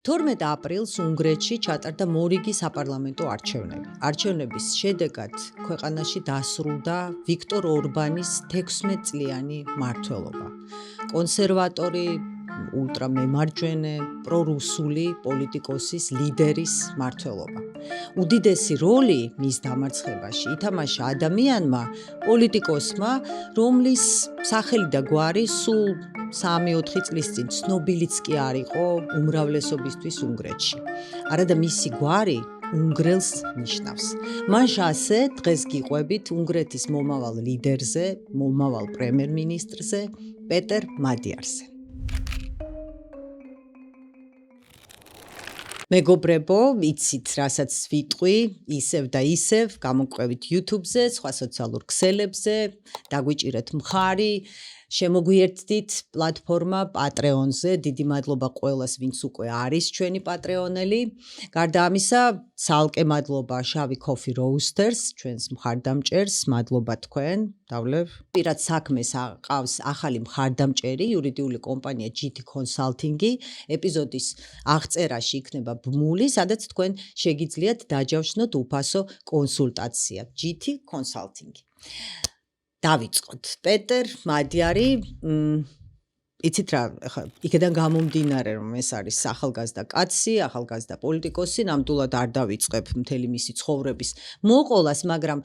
12 აპრილს უნგრეთში ჩატარდა მორიგი საპარლამენტო არჩევნები. არჩევნების შედეგად ქვეყანაში დასრულდა ვიქტორ ორბანის 16 წლიანი მმართველობა. კონსერვატორი, ულტრამემარჯვენე, პრორუსული პოლიტიკოსის ლიდერის მმართველობა. უდიდესი როლი მის დამარცხებაში ითამაშა ადამიანმა, პოლიტიკოსმა, რომლის სახელი და გვარი სულ 3-4 წლის წინ ცნობილიც კი არ იყო უმრავლესობისთვის უნგრეთში. არადა მისი გვარი უნგრელს ნიშნავს. მან შანსე დღეს გიყვებით უნგრეთის მომავალ ლიდერზე, მომავალ პრემიერ-მინისტრზე, პეტერ მადიარზე. მეგობრებო, იცით, რასაც ვიტყვი, ისევ და ისევ, გამოგყვებით YouTube-ზე, სხვა სოციალურ ქსელებზე, დაგვიჭირეთ მხარი, შემოგვიერთდით პლატფორმა Patreon-ზე. დიდი მადლობა ყველას, ვინც უკვე არის ჩვენი პატრეონელი. გარდა ამისა, ცალკე მადლობა შავი Coffee Roasters, ჩვენს მხარდამჭერს, მადლობა თქვენ. დავლევ. პირად საქმეს ყავს ახალი მხარდამჭერი, იურიდიული კომპანია GT Consulting-ი. ეპიზოდის აღწერაში იქნება ბმული, სადაც თქვენ შეგიძლიათ დაჯავშნოთ უფასო კონსულტაცია. GT Consulting. დავიწყოთ. პეტერ მადიარი, იცით რა, ხა იქიდან გამომდინარე, რომ ეს არის ახალგაზრდა კაცი, ახალგაზრდა პოლიტიკოსი, ნამდვილად არ დავიწყებ მთელი მისი ცხოვრების მოყოლას, მაგრამ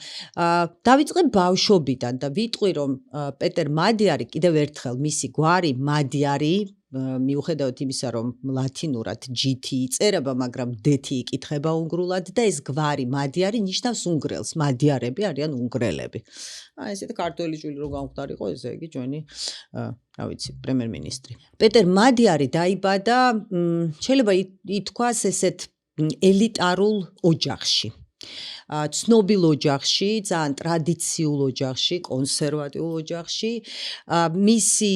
დავიწყებ ბავშვობიდან და ვიტყვი, რომ პეტერ მადიარი კიდევ ერთხელ მისი გვარი მადიარი, მიუხედავად იმისა, რომ ლათინურად GT იწერება, მაგრამ DT იკითხება უნგრულად და ეს გვარი მადიარი ნიშნავს უნგრელს. მადიარები არიან უნგრელები. ესეთი ქართველი შვილი რო გამختارიყო, ესე იგი ჩვენი, რა ვიცი, პრემიერ-მინისტრი. პეტერ მადიარი დაიბადა, შეიძლება ითქვას ესეთ ელიტარულ ოჯახში. ცნობილ ოჯახში, ძალიან ტრადიციულ ოჯახში, კონსერვატიულ ოჯახში. მისი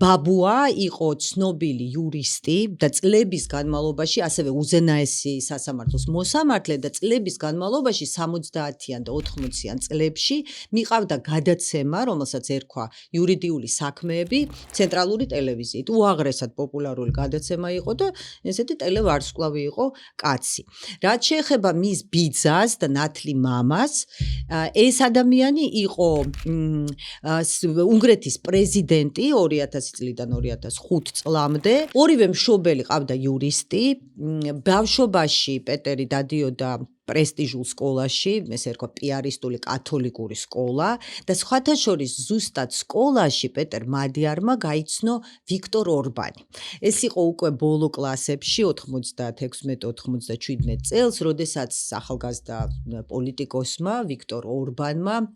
ბაბუა იყო ცნობილი იურისტი და წლების განმავლობაში, ასევე უზენაესი სასამართლოს მოსამართლე და წლების განმავლობაში 70-იან და 80-იან წლებში მიყავდა გადაცემა, რომელსაც ერქვა იურიდიული საქმეები ცენტრალური ტელევიზიით. უაღრესად პოპულარული გადაცემა იყო და ესეთი ტელევარსკვლავი იყო კაცი. რაც შეეხება მის ბიძას და ნათლი მამას, ეს ადამიანი იყო უნგრეთის პრეზიდენტი 2000 წლიდან 2005 წლამდე. ორივე მშობელი ყავდა იურისტი. ბავშვობაში პეტერი დადიოდა პრესტიჟულ სკოლაში, ეს ერქვა პიარისტული კათოლიკური სკოლა და სხვათა შორის ზუსტად სკოლაში პეტერ მადიარმა გაიცნო ვიქტორ ორბანი. ეს იყო უკვე ბოლო კლასებში 96-97 წელს, როდესაც ახალგაზრდა პოლიტიკოსმა ვიქტორ ორბანმა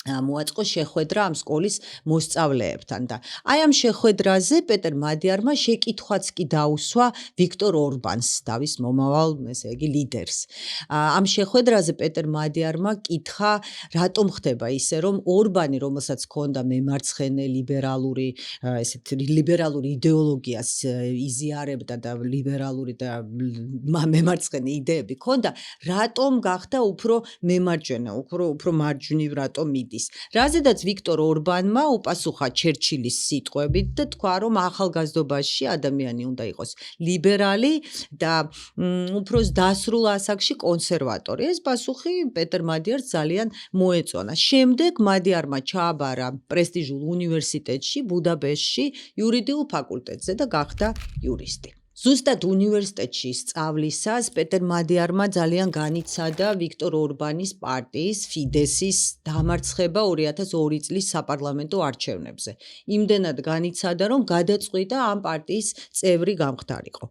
მოაწყო შეხვედრა ამ სკოლის მოსწავლეებთან და აი ამ შეხვედრაზე პეტერ მადიარმა შეკითხვაც კი დაუსვა ვიქტორ ორბანს, თავის მომავალ, ესე იგი, ლიდერს. ამ შეხვედრაზე პეტერ მადიარმა კითხა, რატომ ხდება ისე, რომ ორბანი, რომელსაც ჰქონდა მემარცხენე ლიბერალური, ესეთ ლიბერალური იდეოლოგიას იზიარებდა და ლიბერალური და მემარცხენე იდეები ჰქონდა, რატომ გახდა უფრო მემარჯვენე, უფრო მარჯვნივ რატომ მიდის. რაზედაც ვიქტორ ორბანმა უპასუხა ჩერჩილის სიტყვებით და თქვა, რომ ახალგაზრდობაში ადამიანი უნდა იყოს ლიბერალი და უფრო დასრულ ასაკში კონსერვატორი. ეს პასუხი პეტერ მადიარს ძალიან მოეწონა. შემდეგ მადიარმა ჩააბარა პრესტიჟულ უნივერსიტეტში, ბუდაპეშტში, იურიდიულ ფაკულტეტზე და გახდა იურისტი. ზუსტად უნივერსიტეტში სწავლისას პეტერ მადიარმა ძალიან განიცადა ვიქტორ ორბანის პარტიის ფიდესის დამარცხება 2002 წლის საპარლამენტო არჩევნებზე. იმდენად განიცადა, რომ გადაწყვიტა ამ პარტიის წევრი გამხდარიყო.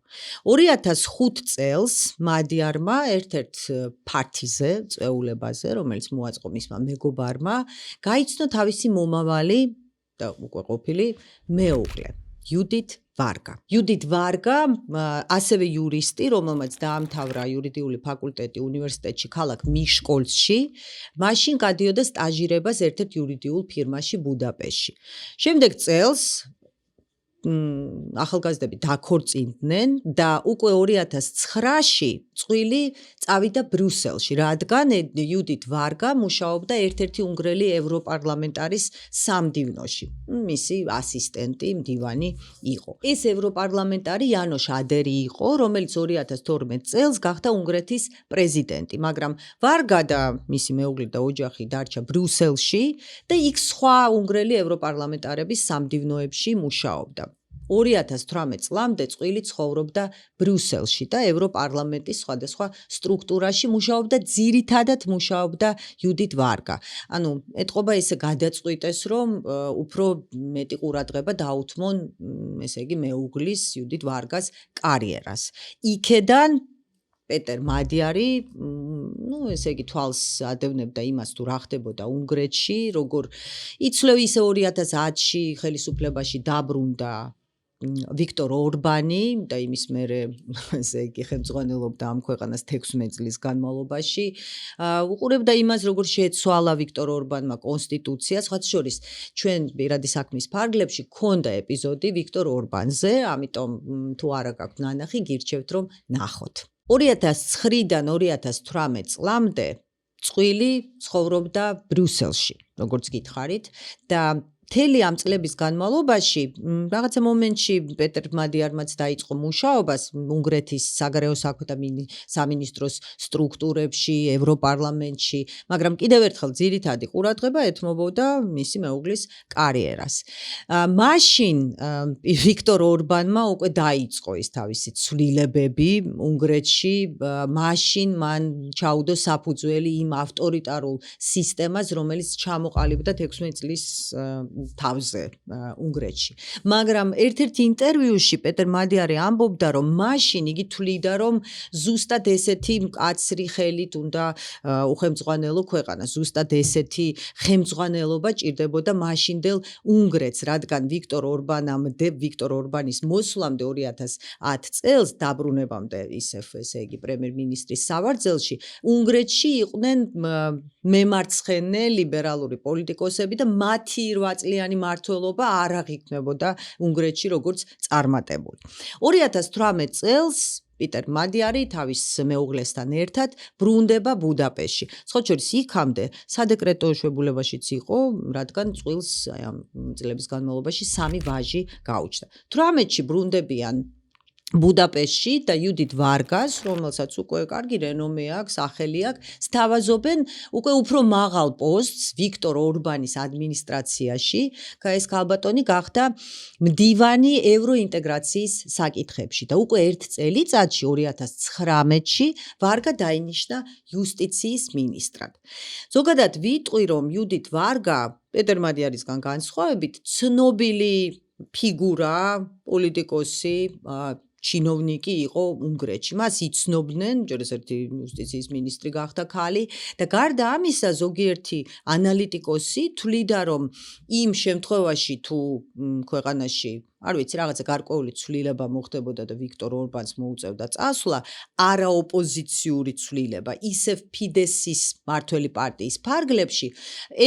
2005 წელს მადიარმა ერთ-ერთ ფართიზე, წვეულებაზე, რომელიც მოაწყო მისმა მეგობარმა, გაიცნო თავისი მომავალი და უკვე ყოფილი მეუღლე, იუდით ვარგა. იუდით ვარგა, ასევე იურისტი, რომელმაც დაამთავრა იურიდიული ფაკულტეტი უნივერსიტეტში ქალაქ მიშკოლსში, მაშინ გადიოდა სტაჟირებას ერთ-ერთ იურიდიულ ფირმაში ბუდაპეშტში. შემდეგ წელს ახალგაზრდები დაქორწინდნენ და უკვე 2009-ში წვილი წავიდა ბრიუსელში, რადგან იუდით ვარგა მუშაობდა ერთ-ერთი უნგრელი ევროპარლამენტარის სამდივნოში. მისი ასისტენტი, მდივანი იყო. ეს ევროპარლამენტარი იანოშ ადერი იყო, რომელიც 2012 წელს გახდა უნგრეთის პრეზიდენტი, მაგრამ ვარგა და მისი მეუღლე და ოჯახი დარჩა ბრიუსელში და იქ სხვა უნგრელი ევროპარლამენტარების სამდივნოებში მუშაობდა. 2018 წლამდე წვილი ცხოვრობდა ბრიუსელში და ევროპარლამენტის სხვადასხვა სტრუქტურაში მუშაობდა, ძირითადად მუშაობდა იუდით ვარგა. ანუ ეთყობა ესე გადაწყვიტეს, რომ უფრო მეტი ყურადღება დაუთმონ, ესე იგი მეუღლის იუდით ვარგას კარიერას. იქედან პეტერ მადიარი, ესე იგი თვალს ადევნებდა იმას, თუ რა ხდებოდა უნგრეთში, როგორ იცვლევ ისე 2010-ში ხელისუფლებაში დაბრუნდა ვიქტორ ორბანი და იმის მერე ესე იგი ხელმძღვანელობდა ამ ქვეყანას 16 წლის განმავლობაში. უყურებდა იმას, როგორ შეცვალა ვიქტორ ორბანმა კონსტიტუცია, სხვათა შორის ჩვენ პირადი საქმის ფარგლებში გქონდა ეპიზოდი ვიქტორ ორბანზე, ამიტომ თუ არა გაქვთ ნანახი, გირჩევთ რომ ნახოთ. 2009-დან 2018 წლამდე წვილი ცხოვრობდა ბრიუსელში, როგორც გითხარით და მთელი ამ წლების განმავლობაში რაღაცა მომენტში პეტერ მადიარმაც დაიწყო მუშაობას უნგრეთის საგარეო საქმეთა სამინისტროს სტრუქტურებში, ევროპარლამენტში, მაგრამ კიდევ ერთხელ ძირითადი ყურადღება ეთმობოდა მისი მეუღლის კარიერას. მაშინ ვიქტორ ორბანმა უკვე დაიწყო ის თავისი ცვლილებები უნგრეთში, მაშინ მან ჩაუდო საფუძველი იმ ავტორიტარულ სისტემას, რომელიც ჩამოყალიბდა 16 წლის თავზე უნგრეთში. მაგრამ ერთ-ერთ ინტერვიუში პეტერ მადიარი ამბობდა, რომ მაშინ იგი თვლიდა, რომ ზუსტად ესეთი მკაცრი ხელით უნდა უხელმძღვანელო ქვეყანა, ზუსტად ესეთი ხელმძღვანელობა ჭირდებოდა მაშინდელ უნგრეთს, რადგან ვიქტორ ორბანის მოსვლამდე 2010 წელს დაბრუნებამდე ისევ ესე იგი პრემიერ-მინისტრის სავარძელში, უნგრეთში იყვნენ მემარცხენე ლიბერალური პოლიტიკოსები და მათი 8 წლიანი მმართველობა არ აღიქმნებოდა უნგრეთში როგორც წარმატებული. 2018 წელს პიტერ მადიარი თავის მეუღლესთან ერთად ბრუნდება ბუდაპეშტში. სხვა შორის იქამდე სადეკრეტო შვებულებაშიც იყო, რადგან წვილს ამ წლების განმავლობაში 3 ვაჟი გაუჩნდა. 18-ში ბრუნდებიან ბუდაპეშტში და იუდით ვარგას, რომელსაც უკვე კარგი რენომე აქვს, სახელი აქვს, სთავაზობენ უკვე უფრო მაღალ პოსტს ვიქტორ ორბანის ადმინისტრაციაში, ეს ქალბატონი გახდა მდივანი ევროინტეგრაციის საკითხებში და უკვე ერთ წელიწადში 2019-ში ვარგა დაინიშნა იუსტიციის მინისტრად. ზოგადად ვიტყვი, რომ იუდით ვარგა პეტერ მადიარისგან განსხვავებით ცნობილი ფიგურა, პოლიტიკოსი, ჩინოვნიკი იყო უნგრეთში. მას იცნობდნენ, ჯერ ერთი იუსტიციის მინისტრი გახდა ქალი და გარდა ამისა ზოგიერთი ანალიტიკოსი თვლიდა, რომ იმ შემთხვევაში თუ ქვეყანაში არ ვიცი, რაღაცა გარკვეული ცვლილება მოხდებოდა და ვიქტორ ორბანს მოუწევდა წასვლა, არაოპოზიციური ცვლილება, ისევ ფიდესის მმართველი პარტიის ფარგლებში,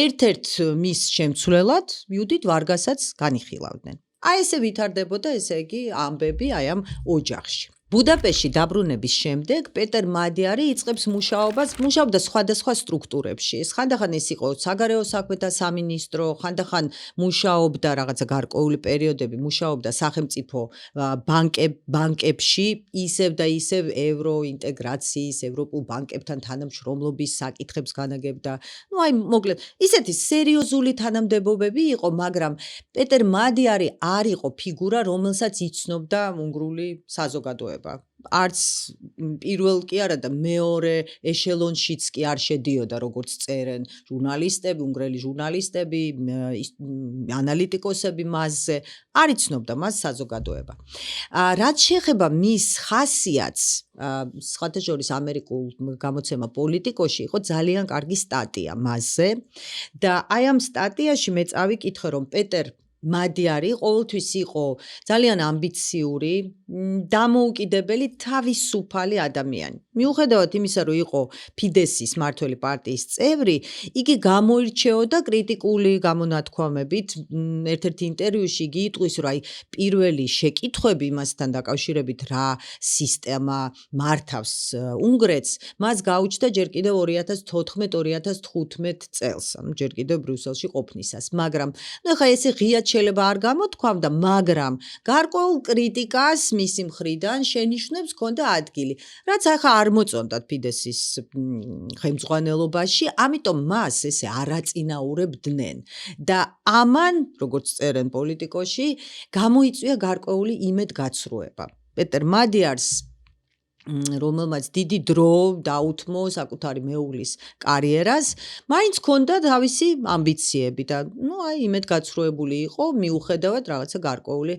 ერთ-ერთ მის შემცვლელად იუდით ვარგასაც განიხილავდნენ. აი ესე ვითარდებოდა, ესე იგი, ამბები აი ამ ოჯახში. ბუდაპეშტში დაბრუნების შემდეგ პეტერ მადიარი იწყებს მუშაობას, მუშაობდა სხვადასხვა სტრუქტურებში. ხანდახან ეს იყო საგარეო საქმეთა სამინისტრო, ხანდახან მუშაობდა რაღაცა გარკვეული პერიოდები, მუშაობდა სახელმწიფო ბანკებში, ისევ და ისევ ევროინტეგრაციის, ევროპულ ბანკებთან თანამშრომლობის საკითხებს განაგებდა. აი, მოკლედ, ისეთი სერიოზული თანამდებობები იყო, მაგრამ პეტერ მადიარი არ იყო ფიგურა, რომელსაც იცნობდა უნგრული საზოგადოება. არც პირველ კი არა და მეორე ეშელონშიც კი არ შედიოდა, როგორც წერენ ჟურნალისტები, უნგრელი ჟურნალისტები, ანალიტიკოსები მასზე, არ იცნობდა მას საზოგადოება. რაც შეეხება მის ხასიათს, სხვათა შორის ამერიკულ გამოცემა პოლიტიკოში იყო ძალიან კარგი სტატია მასზე და აი ამ სტატიაში მე წავიკითხე, რომ პეტერ მადიარი ყოველთვის იყო ძალიან ამბიციური, დამოუკიდებელი, თავისუფალი ადამიანი. მიუხედავად იმისა, რომ იყო ფიდესის მმართველი პარტიის წევრი, იგი გამოირჩეოდა კრიტიკული გამონათქვამებით. ერთ-ერთ ინტერვიუში იგი იტყვის, რომ პირველი შეკითხვები იმასთან დაკავშირებით რა სისტემა მართავს უნგრეთს, მას გაუჩნდა ჯერ კიდევ 2014-2015 წელს, ჯერ კიდევ ბრიუსელში ყოფნისას, მაგრამ ეხლა ესე ღიად შეიძლება არ გამოთქვამდა, მაგრამ გარკვეულ კრიტიკას მისი მხრიდან შენიშვნებს ჰქონდა ადგილი, რაც ახლა არ მოწონდათ ფიდესის ხელმძღვანელობაში, ამიტომ მას ესე არაწინაურებდნენ და ამან, როგორც წერენ პოლიტიკოში, გამოიწვია გარკვეული იმედგაცრუება. პეტერ მადიარს რომელმაც დიდი დრო დაუთმო საკუთარი მეუღლის კარიერას, მაინც ჰქონდა თავისი ამბიციები და იმედგაცრუებული იყო მიუხედავად რაღაცა გარკვეული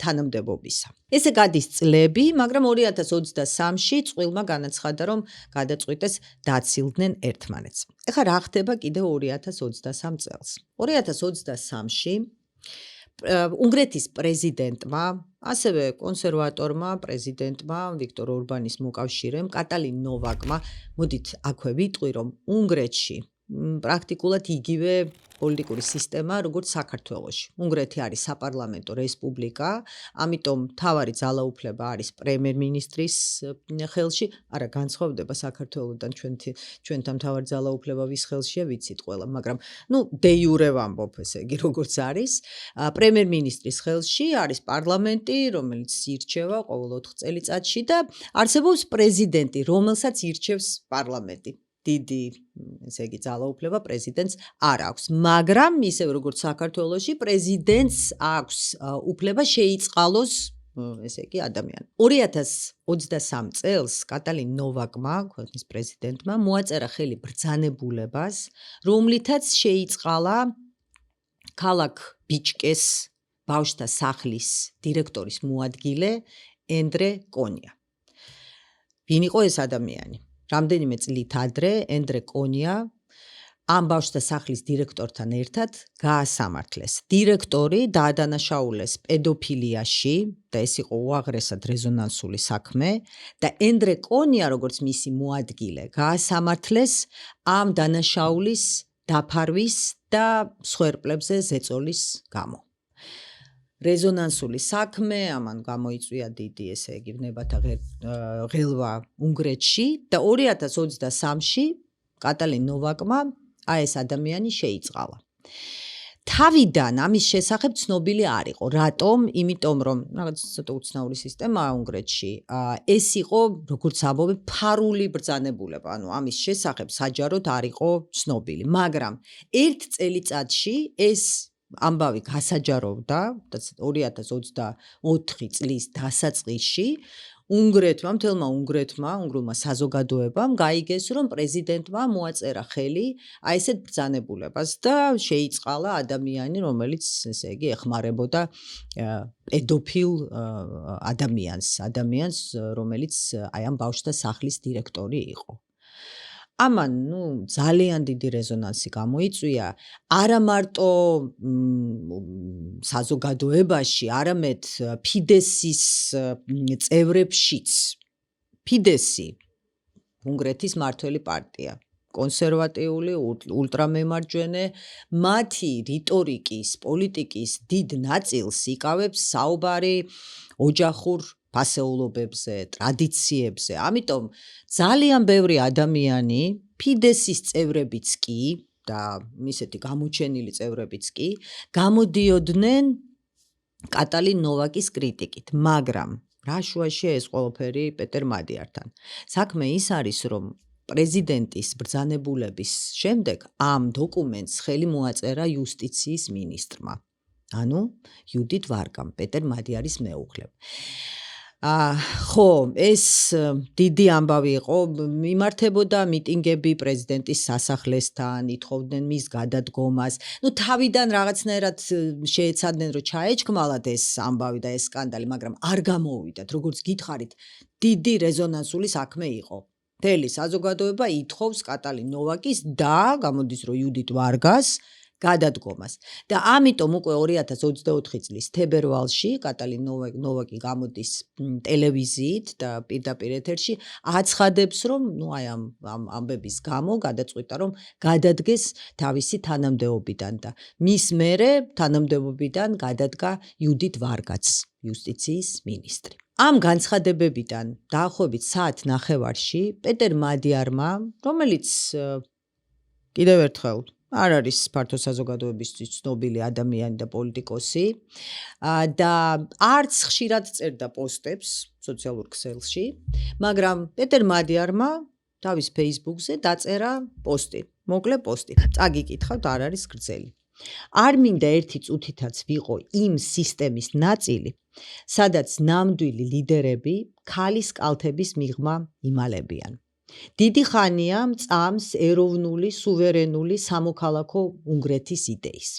თანამდებობისა. ესე გადის წლები, მაგრამ 2023-ში წყვილმა განაცხადა, რომ გადაწყვიტეს დაცილდნენ ერთმანეთს. ეხლა რა ხდება კიდევ 2023 წელს? 2023-ში უნგრეთის პრეზიდენტმა, ასევე კონსერვატორმა პრეზიდენტმა ვიქტორ ორბანის მოკავშირემ კატალინ ნოვაკმა, მოდით აქვე ვიტყვი, რომ უნგრეთში პრაქტიკულად იგივე პოლიტიკური სისტემა, როგორც საქართველოში. უნგრეთი არის საპარლამენტო რესპუბლიკა, ამიტომ მთავარი ძალაუფლება არის პრემიერ-მინისტრის ხელში, არა განსხვავდება საქართველოსთან ჩვენთან მთავარი ძალაუფლება ვის ხელშია, ვიცით ყველა, მაგრამ დე იურე ვამბობ, ესე იგი, როგორც არის. პრემიერ-მინისტრის ხელში არის პარლამენტი, რომელიც ირჩევა ყოველ 4 წელიწადში და არსებობს პრეზიდენტი, რომელსაც ირჩევს პარლამენტი. დიდი, ესე იგი, ძალაუფლება პრეზიდენტს არ აქვს, მაგრამ ისევ როგორც საქართველოში, პრეზიდენტს აქვს უფლება შეიწყალოს, ესე იგი, ადამიანი. 2023 წელს კატალინ ნოვაკმა, ქვეყნის პრეზიდენტმა, მოაწერა ხელი ბრძანებულებას, რომლითაც შეიწყალა ქალაქ ბიჩკეს ბავშვთა სახლის დირექტორის მოადგილე ენდრე კონია. ვინ იყო ეს ადამიანი? რამდენიმე წლით ადრე ენდრე კონია ამ ბავშვთა სახლის დირექტორთან ერთად გაასამართლეს. დირექტორი დაადანაშაულეს პედოფილიაში და ეს იყო უაღრესად რეზონანსული საქმე და ენდრე კონია, როგორც მისი მოადგილე, გაასამართლეს ამ დანაშაულის დაფარვის და მსხვერპლებზე ზეწოლის გამო. რეზონანსული საქმე, ამან გამოიწვია დიდი, ესე იგი, ვნებათა ღელვა უნგრეთში და 2023-ში კატალინ ნოვაკმა ეს ადამიანი შეიწყალა. თავიდან ამის შესახებ ცნობილი არ იყო. რატომ? იმიტომ რომ რაღაც ცოტა უცნაური სისტემაა უნგრეთში. ეს იყო, როგორც ამბობენ, ფარული ბრძანებულება. ამის შესახებ საჯაროდ არ იყო ცნობილი, მაგრამ ერთ წელიწადში ეს ამბავი გასაჯაროვდა 2024 წლის დასაწყისში მთელმა უნგრულმა საზოგადოებამ გაიგეს, რომ პრეზიდენტმა მოაწერა ხელი ესეთ ბრძანებულებას და შეიწყალა ადამიანი, რომელიც, ესე იგი, ეხმარებოდა პედოფილ ადამიანს, რომელიც ამ ბავშვთა სახლის დირექტორი იყო. ამან ძალიან დიდი რეზონანსი გამოიწვია არა მარტო საზოგადოებაში, არამედ ფიდესის წევრებშიც. ფიდესი უნგრეთის მმართველი პარტია, კონსერვატიული, ულტრამემარჯვენე, მათი რიტორიკის, პოლიტიკის დიდ ნაწილს იკავებს საუბარი ოჯახურ ფასეულობებზე, ტრადიციებზე. ამიტომ ძალიან ბევრი ადამიანი, ფიდესის წევრებიც კი და ისეთი გამოჩენილი წევრებიც კი, გამოდიოდნენ კატალინ ნოვაკის კრიტიკით, მაგრამ რა შუაშია ეს ყველაფერი პეტერ მადიართან? საქმე ის არის, რომ პრეზიდენტის ბრძანებულების შემდეგ ამ დოკუმენტს ხელი მოაწერა იუსტიციის მინისტრმა. ანუ იუდიტ ვარგამ, პეტერ მადიარის მეუღლემ. ხო, ეს დიდი ამბავი იყო, მიმართებოდა მიტინგები პრეზიდენტის სასახლესთან, ითხოვდნენ მის გადადგომას. თავიდან რაღაცნაირად შეეცადნენ, რომ ჩაეჭკმალათ ეს ამბავი და ეს სკანდალი, მაგრამ არ გამოუვიდათ, როგორც გითხარით, დიდი რეზონანსული საქმე იყო. მთელი საზოგადოება ითხოვს კატალინ ნოვაკის და გამოდის, რომ იუდიტ ვარგას გადადგომას. და ამიტომ უკვე 2024 წლის თებერვალში კატალინ ნოვაკი გამოდის ტელევიზიით და პირდაპირ ეთერში აცხადებს, რომ აი ამ ამბების გამო გადაწყვიტა, რომ გადადგეს თავისი თანამდებობიდან და მის მერე თანამდებობიდან გადადგა იუდით ვარგაც, იუსტიციის მინისტრი. ამ განცხადებებიდან დაახლოებით საათ ნახევარში პეტერ მადიარმა, რომელიც კიდევ ერთხელ არ არის ფართო საზოგადოებისთვის ცნობილი ადამიანი და პოლიტიკოსი და არც ხშირად წერდა პოსტებს სოციალურ ქსელში, მაგრამ პეტერ მადიარმა თავის Facebook-ზე დაწერა პოსტი, მოკლე პოსტი. წაგიკითხავთ, არ არის გრძელი. არ მინდა ერთი წუთითაც ვიყო იმ სისტემის ნაწილი, სადაც ნამდვილი ლიდერები ქალის კალთების მიღმა იმალებიან. დიდი ხანია მწამს ეროვნული, სუვერენული სამოქალაქო უნგრეთის იდეის.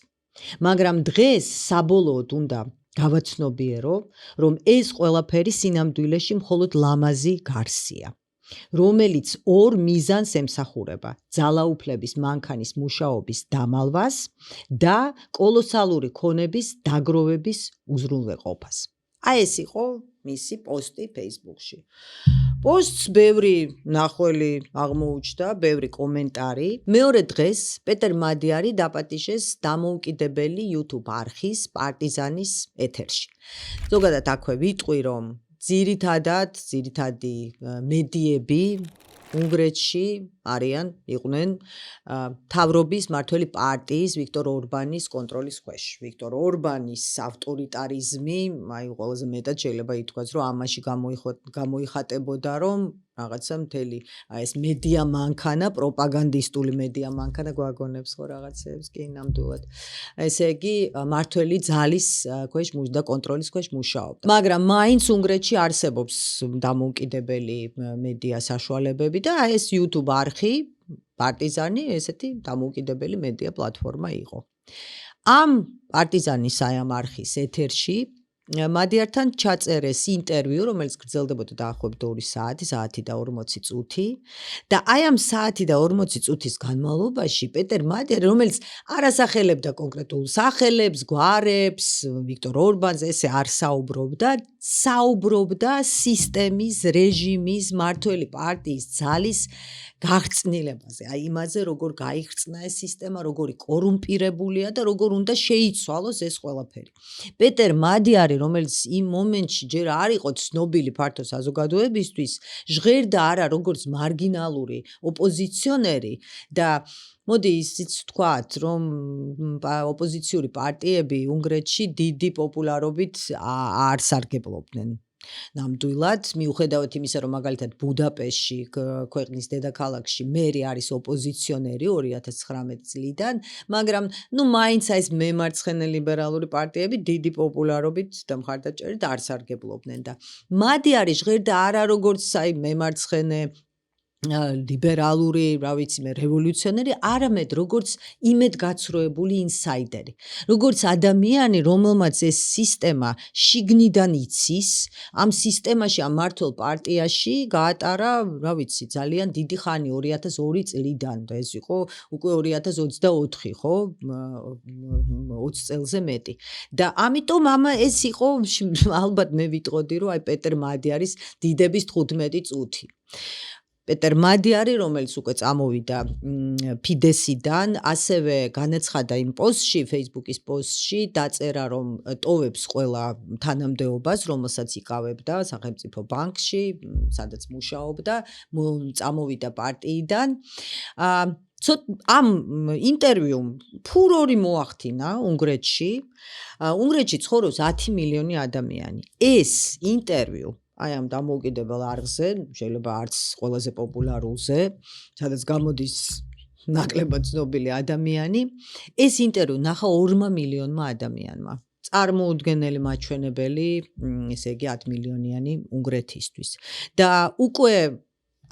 მაგრამ დღეს საბოლოოდ უნდა გავაცნობიერო, რომ ეს ყველაფერი სინამდვილეში მხოლოდ ლამაზი გარსია, რომელიც ორ მიზანს ემსახურება: ძალაუფლების მანქანის მუშაობის დამალვას და კოლოსალური ქონების დაგროვების უზრუნველყოფას. აი ეს იყო მისი პოსტი Facebook-ში. პოსტს ბევრი მნახველი აღმოუჩნდა, ბევრი კომენტარი. მეორე დღეს პეტერ მადიარი დაპატიჟეს დამოუკიდებელი YouTube არხის პარტიზანის ეთერში. ზოგადად აქვე ვიტყვი, რომ ძირითადი მედიები უნგრეთში იყვნენ მთავრობის მმართველი პარტიის ვიქტორ ორბანის კონტროლის ქვეშ. ვიქტორ ორბანის ავტორიტარიზმი, აი ყველაზე მეტად შეიძლება ითქვას, რომ ამაში გამოიხატებოდა, რომ რაღაცა მთელი ეს მედია მანქანა, პროპაგანდისტული მედია მანქანა გვაგონებს ხო რაღაცეებს, კი ნამდვილად. ესე იგი, მმართველი ძალის ქვეშ და კონტროლის ქვეშ მუშაობდა. მაგრამ მაინც უნგრეთში არსებობს დამოუკიდებელი მედია საშუალებები და ეს YouTube არხი პარტიზანი ესეთი დამოუკიდებელი მედია პლატფორმა იყო. ამ პარტიზანის ამ არხის ეთერში მადიართან ჩაწერეს ინტერვიუ, რომელიც გრძელდებოდა დაახლოებით 2 საათი, საათი და 40 წუთი და აი ამ საათი და 40 წუთის განმავლობაში პეტერ მადიარი, რომელიც არ ასახელებდა კონკრეტულ სახელებს, გვარებს, ვიქტორ ორბანზე, ესე არ საუბრობდა სისტემის, რეჟიმის, მმართველი პარტიის ძალის გახრწნილებაზე, აი იმაზე, როგორ გაიხრწნა ეს სისტემა, როგორი კორუმპირებულია და როგორ უნდა შეიცვალოს ეს ყველაფერი. პეტერ მადიარი, რომელიც იმ მომენტში ჯერ არ იყო ცნობილი ფართო საზოგადოებისთვის, ჟღერდა არა როგორც მარგინალური ოპოზიციონერი და მოდი ისიც ვთქვათ, რომ ოპოზიციური პარტიები უნგრეთში დიდი პოპულარობით არ სარგებლობდნენ. ნამდვილად, მიუხედავად იმისა, რომ მაგალითად ბუდაპეშტში, ქვეყნის დედაქალაქში მერი არის ოპოზიციონერი 2019 წლიდან, მაგრამ მაინც ეს მემარცხენე ლიბერალური პარტიები დიდი პოპულარობით და მხარდაჭერით არ სარგებლობდნენ და მადიარი ჟღერდა არა როგორც მემარცხენე ლიბერალური, რევოლუციონერი, არამედ როგორც იმედგაცრუებული ინსაიდერი. როგორც ადამიანი, რომელმაც ეს სისტემა შიგნიდან იცის, ამ სისტემაში, ამ მმართველ პარტიაში გაატარა, ძალიან დიდი ხანი 2002 წლიდან და ეს იყო უკვე 2024, ხო? 20 წელზე მეტი. და ამიტომ ეს იყო ალბათ მე ვიტყოდი, რომ აი პეტერ მადიარის დიდების 15 წუთი. პეტერ მადიარი, რომელიც უკვე წამოვიდა ფიდესიდან, ასევე განაცხადა იმ პოსტში, Facebook-ის პოსტში, დაწერა, რომ ტოვებს ყველა თანამდებობას, რომელსაც იკავებდა სახელმწიფო ბანკში, სადაც მუშაობდა, წამოვიდა პარტიიდან. ამ ინტერვიუმ ფურორი მოახდინა უნგრეთში. უნგრეთში ცხოვრობს 10 მილიონი ადამიანი. ეს ინტერვიუ აი ამ დამოუკიდებელ არხზე, შეიძლება არც ყველაზე პოპულარულზე, სადაც გამოდის ნაკლებად ცნობილი ადამიანი, ეს ინტერვიუ ნახა 2 მილიონმა ადამიანმა. წარმოუდგენელი მაჩვენებელი, ესე იგი 10 მილიონიანი უნგრეთისთვის. და უკვე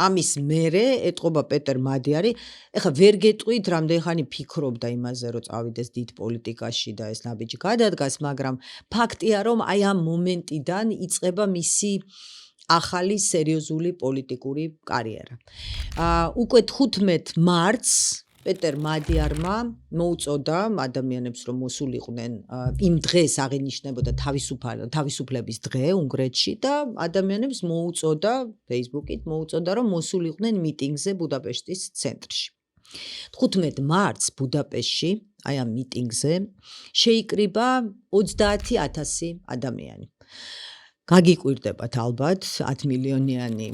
ამის მერე ეტყობა პეტერ მადიარი, ეხლა ვერ გეტყვით, რამდენი ხანი ფიქრობდა იმაზე, რომ წავიდეს დიდ პოლიტიკაში და ეს ნაბიჯი გადადგას, მაგრამ ფაქტია, რომ აი ამ მომენტიდან იწყება მისი ახალი სერიოზული პოლიტიკური კარიერა. უკვე 15 მარტს პეტერ მადიარმა მოუწოდა ადამიანებს, რომ მოსულიყვნენ იმ დღეს აღინიშნებოდა თავისუფლების დღე უნგრეთში და ადამიანებს მოუწოდა Facebook-ით მოუწოდა, რომ მოსულიყვნენ მიტინგზე ბუდაპეშტის ცენტრში. 15 მარტს ბუდაპეშტში, აი ამ მიტინგზე შეიკრიბა 30,000 ადამიანი. გაგიკვირდებათ ალბათ 10 მილიონიანი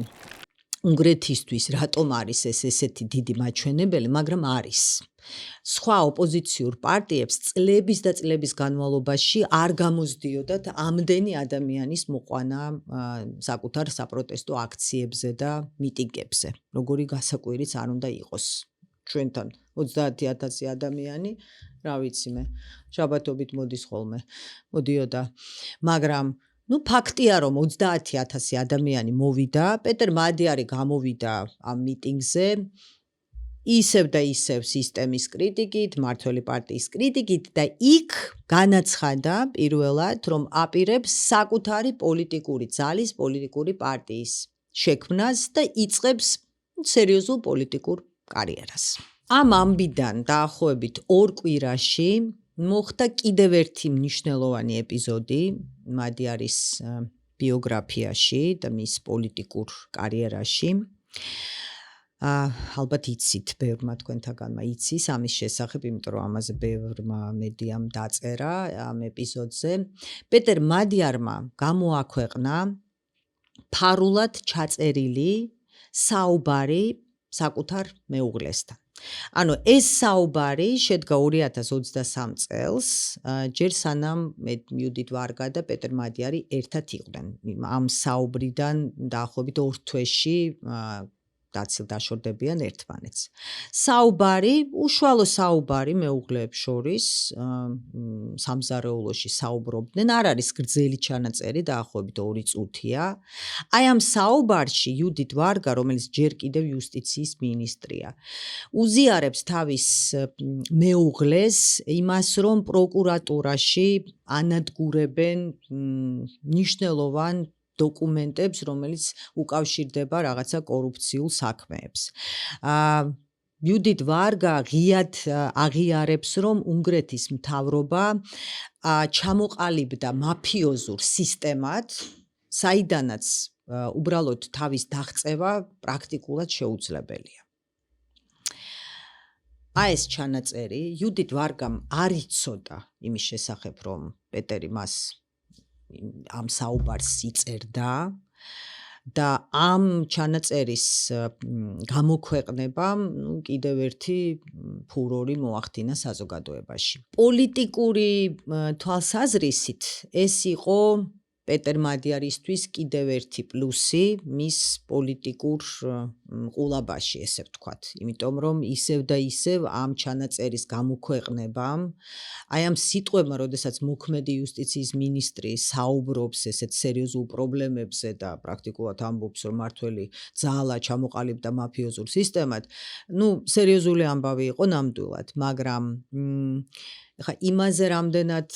უნგრეთისთვის რატომ არის ეს ესეთი დიდი მაჩვენებელი, მაგრამ არის. სხვა ოპოზიციურ პარტიებს წლების და წლების განმავლობაში არ გამოსდიოდათ ამდენი ადამიანის მოყვანა საკუთარ საპროტესტო აქციებზე და მიტინგებზე. როგორი გასაკვირიც არ უნდა იყოს. ჩვენთან 30,000 ადამიანი, რა ვიცი მე, შაბათობით მოდის ხოლმე, მოდიოდა, მაგრამ ფაქტია, რომ 30,000 ადამიანი მოვიდა, პეტერ მადიარი გამოვიდა ამ მიტინგზე, ისევ და ისევ სისტემის კრიტიკით, მმართველი პარტიის კრიტიკით და იქ განაცხადა პირველად, რომ აპირებს საკუთარი პოლიტიკური ძალის, პოლიტიკური პარტიის შექმნას და იწყებს სერიოზულ პოლიტიკურ კარიერას. ამ ამბიდან დაახლოებით 2 კვირაში მოხდა კიდევ ერთი მნიშვნელოვანი ეპიზოდი მადიარის ბიოგრაფიაში და მის პოლიტიკურ კარიერაში. ალბათ იცით, ბევრმა თქვენთაგანმა იცის ამის შესახებ, იმიტომ რომ ამაზე ბევრმა მედიამ დაწერა ამ ეპიზოდზე. პეტერ მადიარმა გამოაქვეყნა ფარულად ჩაწერილი საუბარი საკუთარ მეუღლესთან. ანუ ეს საუბარი შედგა 2023 წელს, ჯერ სანამ იუდით ვარგა და პეტერ მადიარი ერთად იყვნენ. ამ საუბრიდან დაახლოებით 2 თვეში დაშორდებიან ერთმანეთს. საუბარი, უშუალო საუბარი მეუღლეებს შორის სამზარეულოში საუბრობდნენ, არ არის გრძელი ჩანაწერი, დაახლოებით 2 წუთია. აი ამ საუბარში იუდით ვარგა, რომელიც ჯერ კიდევ იუსტიციის მინისტრია, უზიარებს თავის მეუღლეს იმას, რომ პროკურატურაში ანადგურებენ მნიშვნელოვან დოკუმენტებს, რომელიც უკავშირდება რაღაცა კორუფციულ საქმეებს. იუდით ვარგა ღიად აღიარებს, რომ უნგრეთის მთავრობა ჩამოყალიბდა მაფიოზურ სისტემად, საიდანაც უბრალოდ თავის დაღწევა პრაქტიკულად შეუძლებელია. აი ეს ჩანაწერი იუდით ვარგამ არ იცოდა იმის შესახებ, რომ პეტერი მას ამ საუბარს იწერდა და ამ ჩანაწერის გამოქვეყნებამ კიდევ ერთი ფურორი მოახდინა საზოგადოებაში. პოლიტიკური თვალსაზრისით ეს იყო პეტერ მადიარისთვის კიდევ ერთი პლუსი მის პოლიტიკურ ყულაბაში, ესე ვთქვათ, იმიტომ რომ ისევ და ისევ ამ ჩანაწერის გამოქვეყნებამ, აი ამ სიტყვებმა, როდესაც მოქმედი იუსტიციის მინისტრი საუბრობს ესეთ სერიოზულ პრობლემებზე და პრაქტიკულად ამბობს, რომ მართველი ძალა ჩამოყალიბდა მაფიოზურ სისტემად, სერიოზული ამბავი იყო ნამდვილად, მაგრამ ხა იმაზე რამდენად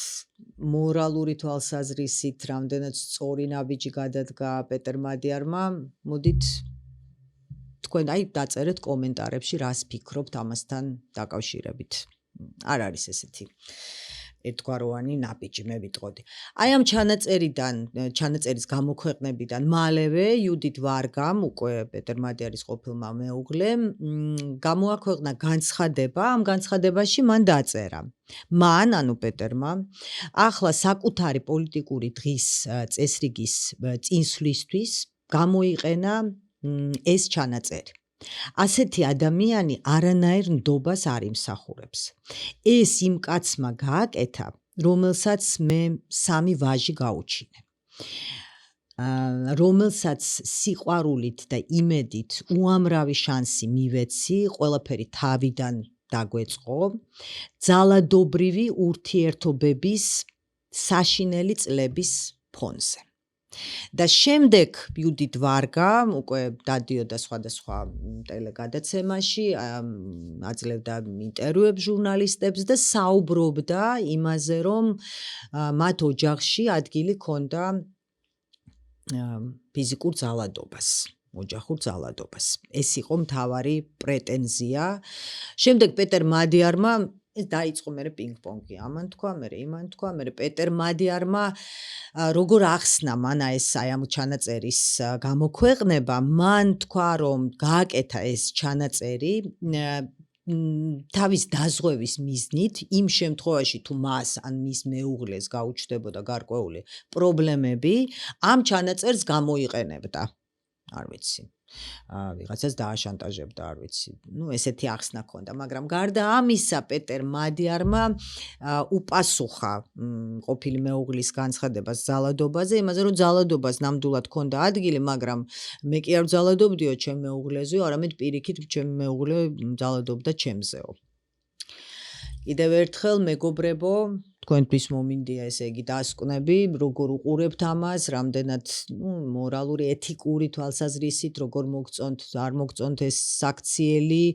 მორალური თვალსაზრისით, რამდენად სწორი ნაბიჯი გადადგა პეტერ მადიარმა, მოდით თქვენ დაწერეთ კომენტარებში, რას ფიქრობთ ამასთან დაკავშირებით. არ არის ესეთი ერთგვაროვანი ნაბიჯი, მე ვიტყოდი. აი ამ ჩანაწერის გამოქვეყნებიდან მალევე იუდით ვარგამ, უკვე პეტერ მადიარის ყოფილმა მეუღლემ, გამოაქვეყნა განცხადება, ამ განცხადებაში მან დაწერა. მან, ანუ პეტერმა, ახლა საკუთარი პოლიტიკური დღის წესრიგის წინსვლისთვის გამოიყენა ეს ჩანაწერი. ასეთი ადამიანი არანაირ ნდობას არ იმსახურებს. ეს იმ კაცმა გააკეთა, რომელსაც მე 3 ვაჟი გაუჩინე. რომელსაც სიყვარულით და იმედით უამრავი შანსი მივეცი, ყველაფერი თავიდან დაგვეწყო, ძალადობრივი ურთიერთობების საშინელი წლების ფონზე. და შემდეგ იუდით ვარგა უკვე დადიოდა სხვადასხვა ტელეგადაცემაში, აძლევდა ინტერვიუებს ჟურნალისტებს და საუბრობდა იმაზე, რომ მათ ოჯახში ადგილი ჰქონდა ფიზიკურ ძალადობას. ოჯახურ ძალადობას. ეს იყო მთავარი პრეტენზია. შემდეგ პეტერ მადიარმა ეს დაიწყო მე პინგ-პონგი. ამან თქვა, მე იმან თქვა, მე პეტერ მადიარმა როგორ ახსნა მან ეს აი ამ ჩანაწერის გამოქვეყნება, მან თქვა რომ გააკეთა ეს ჩანაწერი თავის დაზღვევის მიზნით, იმ შემთხვევაში თუ მას ან მის მეუღლეს გაუჩნდებოდა გარკვეული პრობლემები, ამ ჩანაწერს გამოიყენებდა. არ ვიცი. ვიღაცას დააშანტაჟებდა, არ ვიცი. ესეთი ახსნა ჰქონდა, მაგრამ გარდა ამისა, პეტერ მადიარმა უპასუხა ყოფილი მეუღლის განცხადებას ძალადობაზე, იმაზე რომ ძალადობას ნამდვილად ჰქონდა ადგილი, მაგრამ მე კი არ ძალადობდიო ჩემ მეუღლეზეო, არამედ პირიქით ჩემი მეუღლე ძალადობდა ჩემზეო. კიდევ ერთხელ მეგობრებო, თქვენთვის მომინდია ესე იგი დასკვნები, როგორ უყურებთ ამას, რამდენად მორალური, ეთიკური თვალსაზრისით, როგორ მოგწონთ, არ მოგწონთ ეს საქციელი,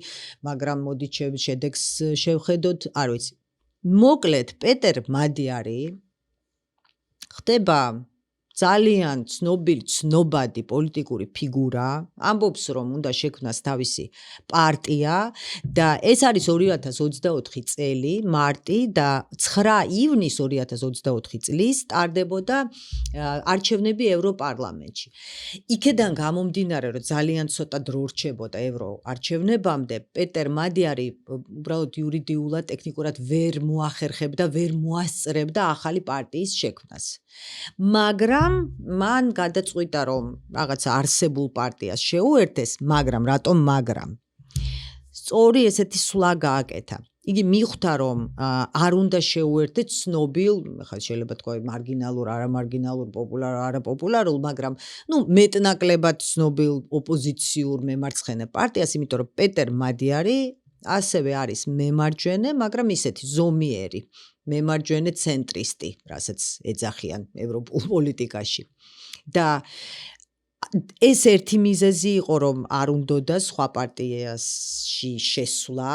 მაგრამ მოდით შედეგს შევხედოთ, არ ვიცი. მოკლედ, პეტერ მადიარი ხდება ძალიან ცნობილი, ცნობადი პოლიტიკური ფიგურა, ამბობს რომ უნდა შექმნას თავისი პარტია და ეს არის 2024 წელი, მარტი და 9 ივნის 2024 წლის ტარდებოდა არჩევნები ევროპარლამენტში. იქედან გამომდინარე, რომ ძალიან ცოტა დრო რჩებოდა ევროარჩევნებამდე, პეტერ მადიარი უბრალოდ იურიდიულად, ტექნიკურად ვერ მოახერხებდა, ვერ მოასწრებდა ახალი პარტიის შექმნას. მაგრამ მან გადაწყვიტა რომ რაღაცა არსებულ პარტიას შეუერთეს, მაგრამ რატომ მაგრამ? სწორი ესეთი სვლა გააკეთა. იგი მიხვდა რომ არ უნდა შეუერთდეს ცნობილ, ხა შეიძლება თქვა მარგინალურ, არამარგინალურ, პოპულარ, არაპოპულარულ, მაგრამ მეტნაკლებად ცნობილ ოპოზიციურ მემარცხენე პარტიას, იმიტომ რომ პეტერ მადიარი ასევე არის მემარჯვენე, მაგრამ ისეთი ზომიერი მემარჯვენე ცენტრისტი, რასაც ეძახიან ევროპულ პოლიტიკაში. და ეს ერთი მიზეზი იყო, რომ არ უნდოდა სხვა პარტიაში შესვლა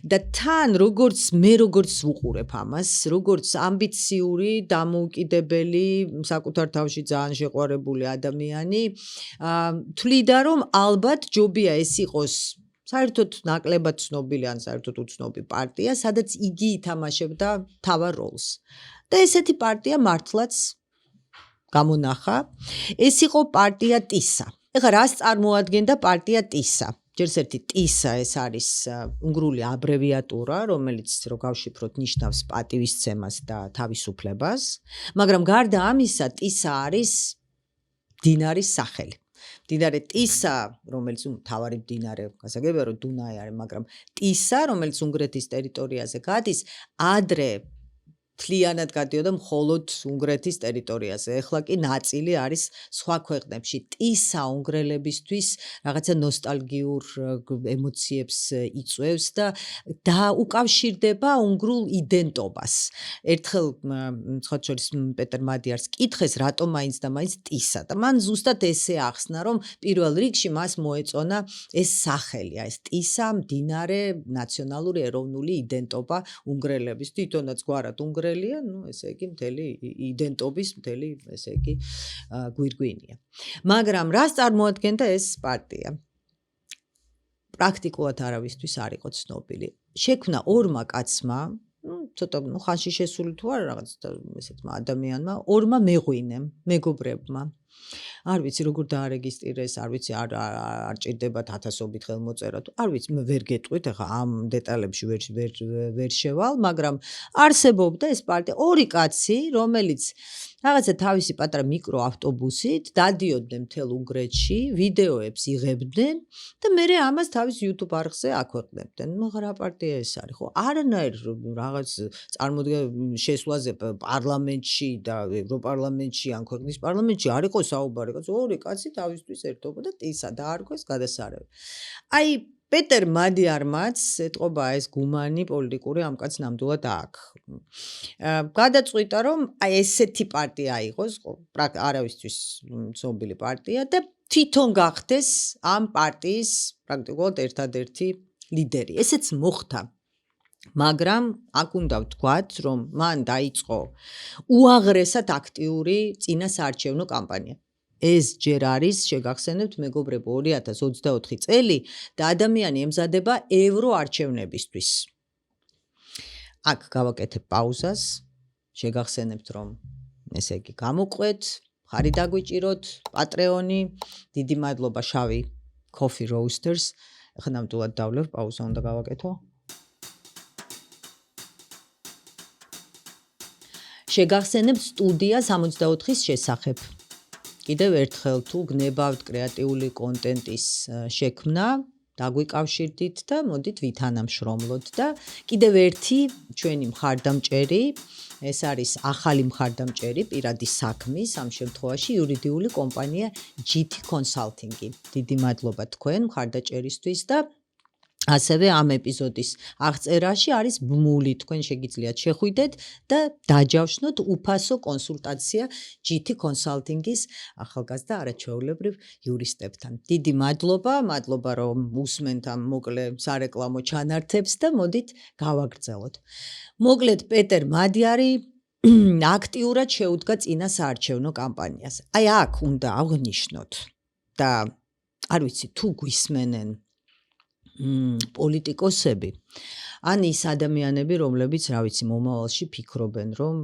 და თან როგორც ვუყურებ ამას, როგორც ამბიციური, დამოუკიდებელი, საკუთარ თავში ძალიან შეყვარებული ადამიანი, თვლიდა რომ ალბათ ჯობია ეს იყოს საერთოდ ნაკლებად ცნობილი ან საერთოდ უცნობი პარტია, სადაც იგი ითამაშებდა მთავარ როლს. და ესეთი პარტია მართლაც გამონახა. ეს იყო პარტია ტისა. ეხლა რას წარმოადგენდა პარტია ტისა? ჯერს ერთი ტისა ეს არის უნგრული აბრევიატურა, რომელიც რო გავშიფროთ ნიშნავს პატივისცემას და თავისუფლებას, მაგრამ გარდა ამისა ტისა არის მდინარის სახელი. მდინარე ტისა, რომელიც მთავარი მდინარე, გასაგებია რომ დუნაი არის, მაგრამ ტისა, რომელიც უნგრეთის ტერიტორიაზე გადის, ადრე მთლიანად გადიოდა მხოლოდ უნგრეთის ტერიტორიაზე. ეხლა კი ნაწილი არის სხვა ქვეყნებში. ტისა უნგრელებისთვის რაღაცა ნოსტალგიურ ემოციებს იწვევს და უკავშირდება უნგრულ იდენტობას. ერთხელ სხვა შორის პეტერ მადიარს კითხეს, რატომ მაინც და მაინც ტისა და მან ზუსტად ესე ახსნა, რომ პირველ რიგში მას მოეწონა ეს სახელი, ეს ტისა, მდინარე, ნაციონალური ეროვნული იდენტობა უნგრელების, თვითონაც გვარად უნგრელია, ესე იგი მთელი იდენტობის, მთელი ესე იგი გვირგვინია. მაგრამ რას წარმოადგენდა ეს პარტია? პრაქტიკულად არავისთვის არ იყო ცნობილი. შექმნა ორმა კაცმა, ცოტა ხანში შესული თუ არა რაღაც ესეთმა ადამიანმა, ორმა მეღვინემ, მეგობრებმა. არ ვიცი როგორ დაარეგისტრირეს, არ ვიცი არ ჭირდებათ ათასობით ხელმოწერა თუ არ ვიცი, ვერ გეტყვით, ახლა ამ დეტალებში ვერ შევალ, მაგრამ არსებობდა ეს პარტია, ორი კაცი, რომელიც რაღაცა თავისი პატარა მიკრო ავტობუსით დადიოდნენ მთელ უნგრეთში, ვიდეოებს იღებდნენ და მერე ამას თავის YouTube არხზე აქვეყნებდნენ. რა პარტია ეს არის, ხო? არანაირ რაღაც წარმოდგენილ შესვლაზე პარლამენტში და ევროპარლამენტში ან ქვეყნის პარლამენტში არ იყო საუბარი, ორი კაცი თავისთვის ერთობა და ტისა დაარქვეს გადასარევი. აი პეტერ მადიარმაც ეთყობა ეს გუმანი პოლიტიკური ამ კაცს ნამდვილად აქვს. გადაწყვიტა რომ აი ესეთი პარტია იყოს, არავისთვის ცნობილი პარტია და თვითონ გახდეს ამ პარტიის პრაქტიკულად ერთადერთი ლიდერი. ესეც მოხდა. მაგრამ აქ უნდა ვთქვათ, რომ მან დაიწყო უაღრესად აქტიური წინასაარჩევნო კამპანია. ეს ჯერ არის, შეგახსენებთ, მეგობრებო, 2024 წელი და ადამიანი ემზადება ევროარჩევნებისთვის. აქ გავაკეთებ პაუზას, შეგახსენებთ, რომ ესე იგი გამოყვეთ, ხარი დაგვიჭიროთ, პატრეონი, დიდი მადლობა შავი Coffee Roasters. ახლა ნამდვილად დავლევ, პაუზა უნდა გავაკეთო. შეგახსენებთ სტუდია 64-ის შესახებ. კიდევ ერთხელ თუ გნებავთ კრეატიული კონტენტის შექმნა, დაგვიკავშირდით და მოდით ვითანამშრომლოთ და კიდევ ერთი ჩვენი მხარდამჭერი, ეს არის ახალი მხარდამჭერი პირადი საქმის, ამ შემთხვევაში იურიდიული კომპანია GT Consulting-ი. დიდი მადლობა თქვენ მხარდაჭერისთვის და ასევე ამ ეპიზოდის აღწერაში არის ბმული, თქვენ შეგიძლიათ შეხვიდეთ და დაჯავშნოთ უფასო კონსულტაცია GT Consulting-ის ახალგაზრდა არაჩვეულებრივ იურისტებთან. დიდი მადლობა, რომ უსმენთ ამ მოკლე სარეკლამო ჩანართებს და მოდით გავაგრძელოთ. მოკლედ პეტერ მადიარი აქტიურად შეუდგა წინა საარჩევნო კამპანიას. აი აქ უნდა აღნიშნოთ და არ ვიცი თუ გვისმენენ პოლიტიკოსები ან ის ადამიანები, რომლებიც, რა ვიცი, მომავალში ფიქრობენ, რომ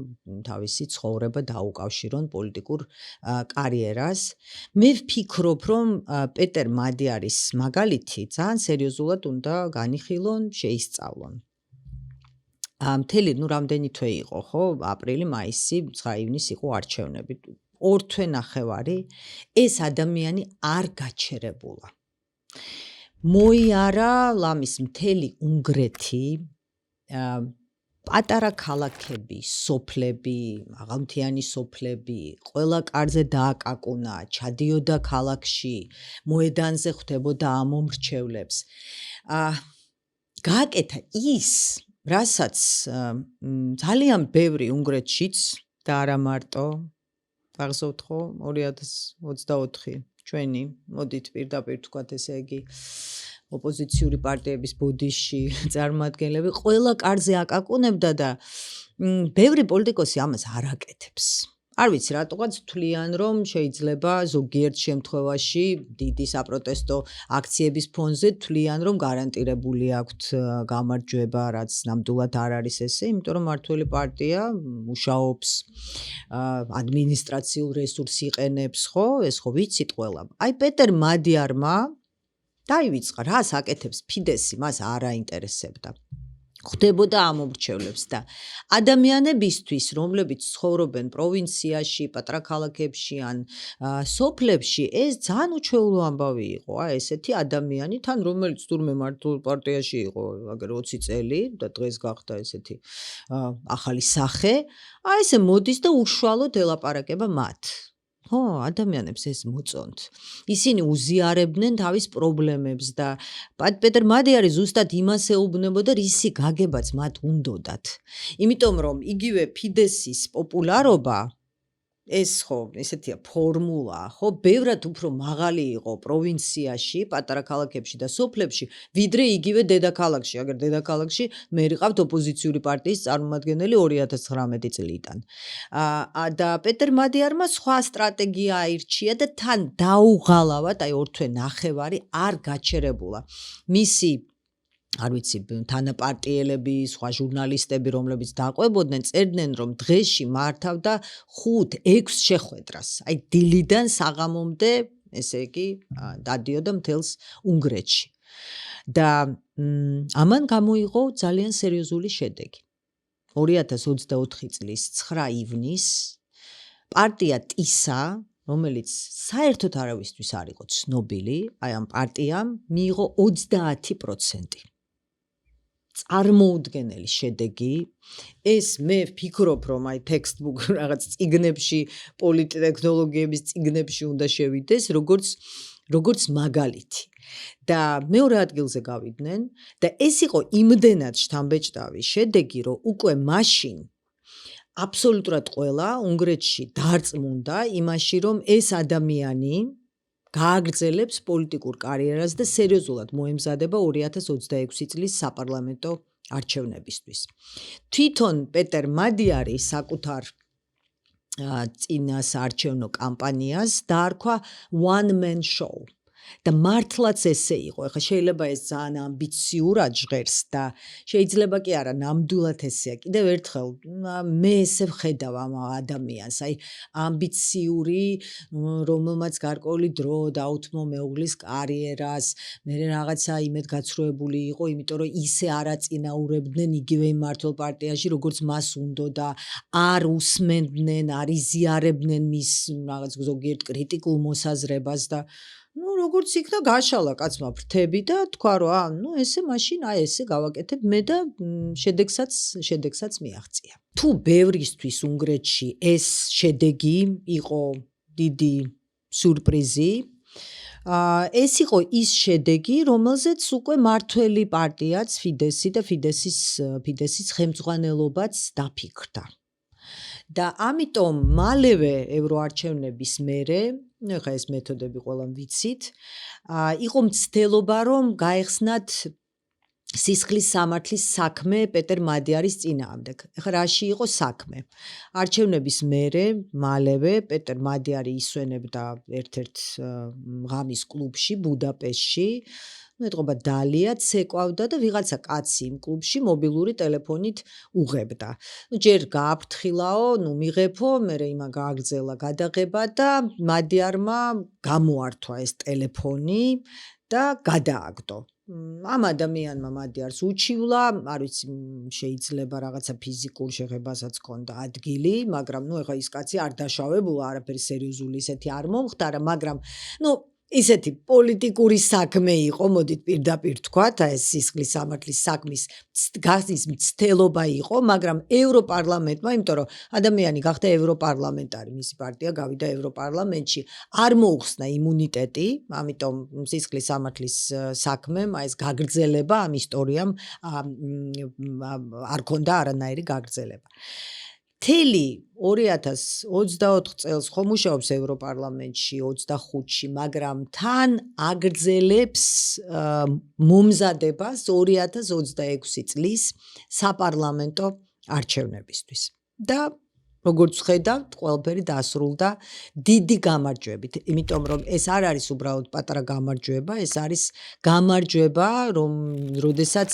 თავისი ცხოვრება დაუკავშირონ პოლიტიკურ კარიერას. მე ვფიქრობ, რომ პეტერ მადიარის მაგალითი ძალიან სერიოზულად უნდა განიხილონ, შეისწავლონ. მთელი, რამდენი თვე იყო, ხო? აპრილი, მაისი, 9 ივნისი იყო არჩევნები. 2 თვე ნახევარი ეს ადამიანი არ გაჩერებულა. მოიარა ლამის მთელი უნგრეთი, პატარა ქალაქები, სოფლები, მაღალმთიანი სოფლები, ყველა კარზე დააკაკუნა, ჩადიოდა ქალაქში, მოედანზე ხვდებოდა ამომრჩევლებს. გააკეთა ის, რასაც ძალიან ბევრი უნგრეთშიც და არა მარტო, გახსოვთ ხო, 2024 ჩვენი, მოდით პირდაპირ თქვათ, ესე იგი, ოპოზიციური პარტიების ბოდიში წარმომადგენლები ყველა კარზე აკაკუნებდა და ბევრი პოლიტიკოსი ამას არ აკეთებს. არ ვიცი, რატოღაც თვლიან, რომ შეიძლება ზოგიერთ შემთხვევაში დიდი საპროტესტო აქციების ფონზე თვლიან, რომ გარანტირებული აქვთ გამარჯვება, რაც ნამდვილად არ არის ესე, იმიტომ რომ მართველი პარტია მუშაობს, ადმინისტრაციულ რესურსს იყენებს, ხო? ეს ხო ვიცით ყველა. აი პეტერ მადიარმა დაივიწყა, რას აკეთებს ფიდესი, მას არ აინტერესებდა. ხვდებოდა ამომრჩევლებს და ადამიანებისთვის, რომლებიც ცხოვრობენ პროვინციაში, პატარა ქალაქებში ან სოფლებში, ეს ძალიან უჩვეულო ამბავი იყო. ესეთი ადამიანი, თან რომელიც თურმე მართულ პარტიაში იყო, აგერ 20 წელი და დღეს გახდა ესეთი ახალი სახე, ესე მოდის და უშუალოდ ელაპარაკება მათ. ხო, ადამიანებს ეს მოწონთ. ისინი უზიარებდნენ თავის პრობლემებს და პეტერ მადიარი ზუსტად იმას ეუბნებოდა, რისი გაგებაც მათ უნდოდათ. იმიტომ რომ იგივე ფიდესის პოპულარობა ეს ხო, ესეთია ფორმულა, ხო, ბევრად უფრო მაღალი იყო პროვინციაში, პატარა ქალაქებში და სოფლებში, ვიდრე იგივე დედაქალაქში. აგერ დედაქალაქში მე ვიყავთ ოპოზიციური პარტიის წარმომადგენელი 2019 წლიდან. და პეტერ მადიარმა სხვა სტრატეგია აირჩია და თან დაუღალავად, აი 2 თვე ნახევარი არ გაჩერებულა. მისი არ ვიცი, თანაპარტიელები, სხვა ჟურნალისტები, რომლებიც დაყვებოდნენ, წერდნენ, რომ დღეში მართავდა 5-6 შეხვედრას. აი დილიდან საღამომდე, ესე იგი, დადიოდა მთელს უნგრეთში. და ამან გამოიღო ძალიან სერიოზული შედეგი. 2024 წლის 9 ივნისს პარტია ტისა, რომელიც საერთოდ არავისთვის არ იყო ცნობილი, აი ამ პარტიამ მიიღო 30%. წარმოუდგენელი შედეგი. ეს მე ვფიქრობ, რომ აი ტექსტბუქ რაღაც წიგნებში, პოლიტტექნოლოგიების წიგნებში უნდა შევიდეს, როგორც მაგალითი. და მეორე ადგილზე გავიდნენ და ეს იყო იმდენად შთამბეჭდავი შედეგი, რომ უკვე მაშინ აბსოლუტურად ყველა უნგრეთში დარწმუნდა იმაში, რომ ეს ადამიანი გააგრძელებს პოლიტიკურ კარიერას და სერიოზულად მოემზადება 2026 წლის საპარლამენტო არჩევნებისთვის. თვითონ პეტერ მადიარი საკუთარ წინა საარჩევნო კამპანიას დაარქვა one man show და მართლაც ესე იყო. ეხლა შეიძლება ეს ძალიან ამბიციურად ჟღერს და შეიძლება კი არა ნამდვილად ესეა. კიდევ ერთხელ მე ესე ვხედავ ამ ადამიანს, აი ამბიციური, რომელმაც გარკვეული დრო დაუთმო მეუღლის კარიერას, მე რაღაცა იმედგაცრუებული იყო, იმიტომ რომ ისე არ აწინაურებდნენ იგივე მმართველ პარტიაში, როგორც მას უნდოდა, არ უსმენდნენ, არ იზიარებდნენ მის რაღაც ზოგიერთ კრიტიკულ მოსაზრებას და როგორც იქნა გაშალა კაცმა ფრთები და თქვა რომ ესე მაშინ ესე გავაკეთებ მე და შედეგსაც მიაღწია. თუ ბევრისთვის უნგრეთში ეს შედეგი იყო დიდი სურპრიზი, ეს იყო ის შედეგი, რომელზეც უკვე მართველი პარტიაც ფიდესი და ფიდესის ხელმძღვანელობაც დაფიქრდა. და ამიტომ მალევე ევროარჩევნების მერე, ეხლა ეს მეთოდები ყველამ ვიცით, იყო მცდელობა რომ გაეხსნათ სისხლის სამართლის საქმე პეტერ მადიარის წინააღმდეგ. ეხლა რაში იყო საქმე? არჩევნების მერე მალევე პეტერ მადიარი ისვენებდა ერთ-ერთ ღამის კლუბში ბუდაპეშტში, ეთყობა დალია ცეკვავდა და ვიღაცა კაცი იმ კლუბში მობილური ტელეფონით უღებდა. ჯერ გააფრთხილაო, მიღებო, მერე იმა გააგრძელა გადაღება და მადიარმა გამოართვა ეს ტელეფონი და გადააგდო. ამ ადამიანმა მადიარს უჩივლა, არ ვიცი, შეიძლება რაღაცა ფიზიკურ შეღებასაც ჰქონდა ადგილი, მაგრამ ეხლა ის კაცი არ დაშავებულა, არაფერი სერიოზული ისეთი არ მომხდარა, მაგრამ ისეთი პოლიტიკური საქმე იყო, მოდით პირდაპირ ვთქვათ, ეს სისხლის სამართლის საქმის გასის მცდელობა იყო, მაგრამ ევროპარლამენტმა, იმიტომ რომ ადამიანი გახდა ევროპარლამენტარი, მისი პარტია გავიდა ევროპარლამენტში, არ მოუხსნა იმუნიტეტი, ამიტომ სისხლის სამართლის საქმემ, ეს გაგრძელება ამ ისტორიამ არ ქონდა არანაირი გაგრძელება. მთელი 2024 წელს ხომ მუშაობს ევროპარლამენტში 25-ში, მაგრამ თან აგრძელებს მომზადებას 2026 წლის საპარლამენტო არჩევნებისთვის. და როგორც ხედავთ, ყველაფერი დასრულდა დიდი გამარჯვებით, იმიტომ რომ ეს არ არის უბრალოდ პატარა გამარჯვება, ეს არის გამარჯვება, როდესაც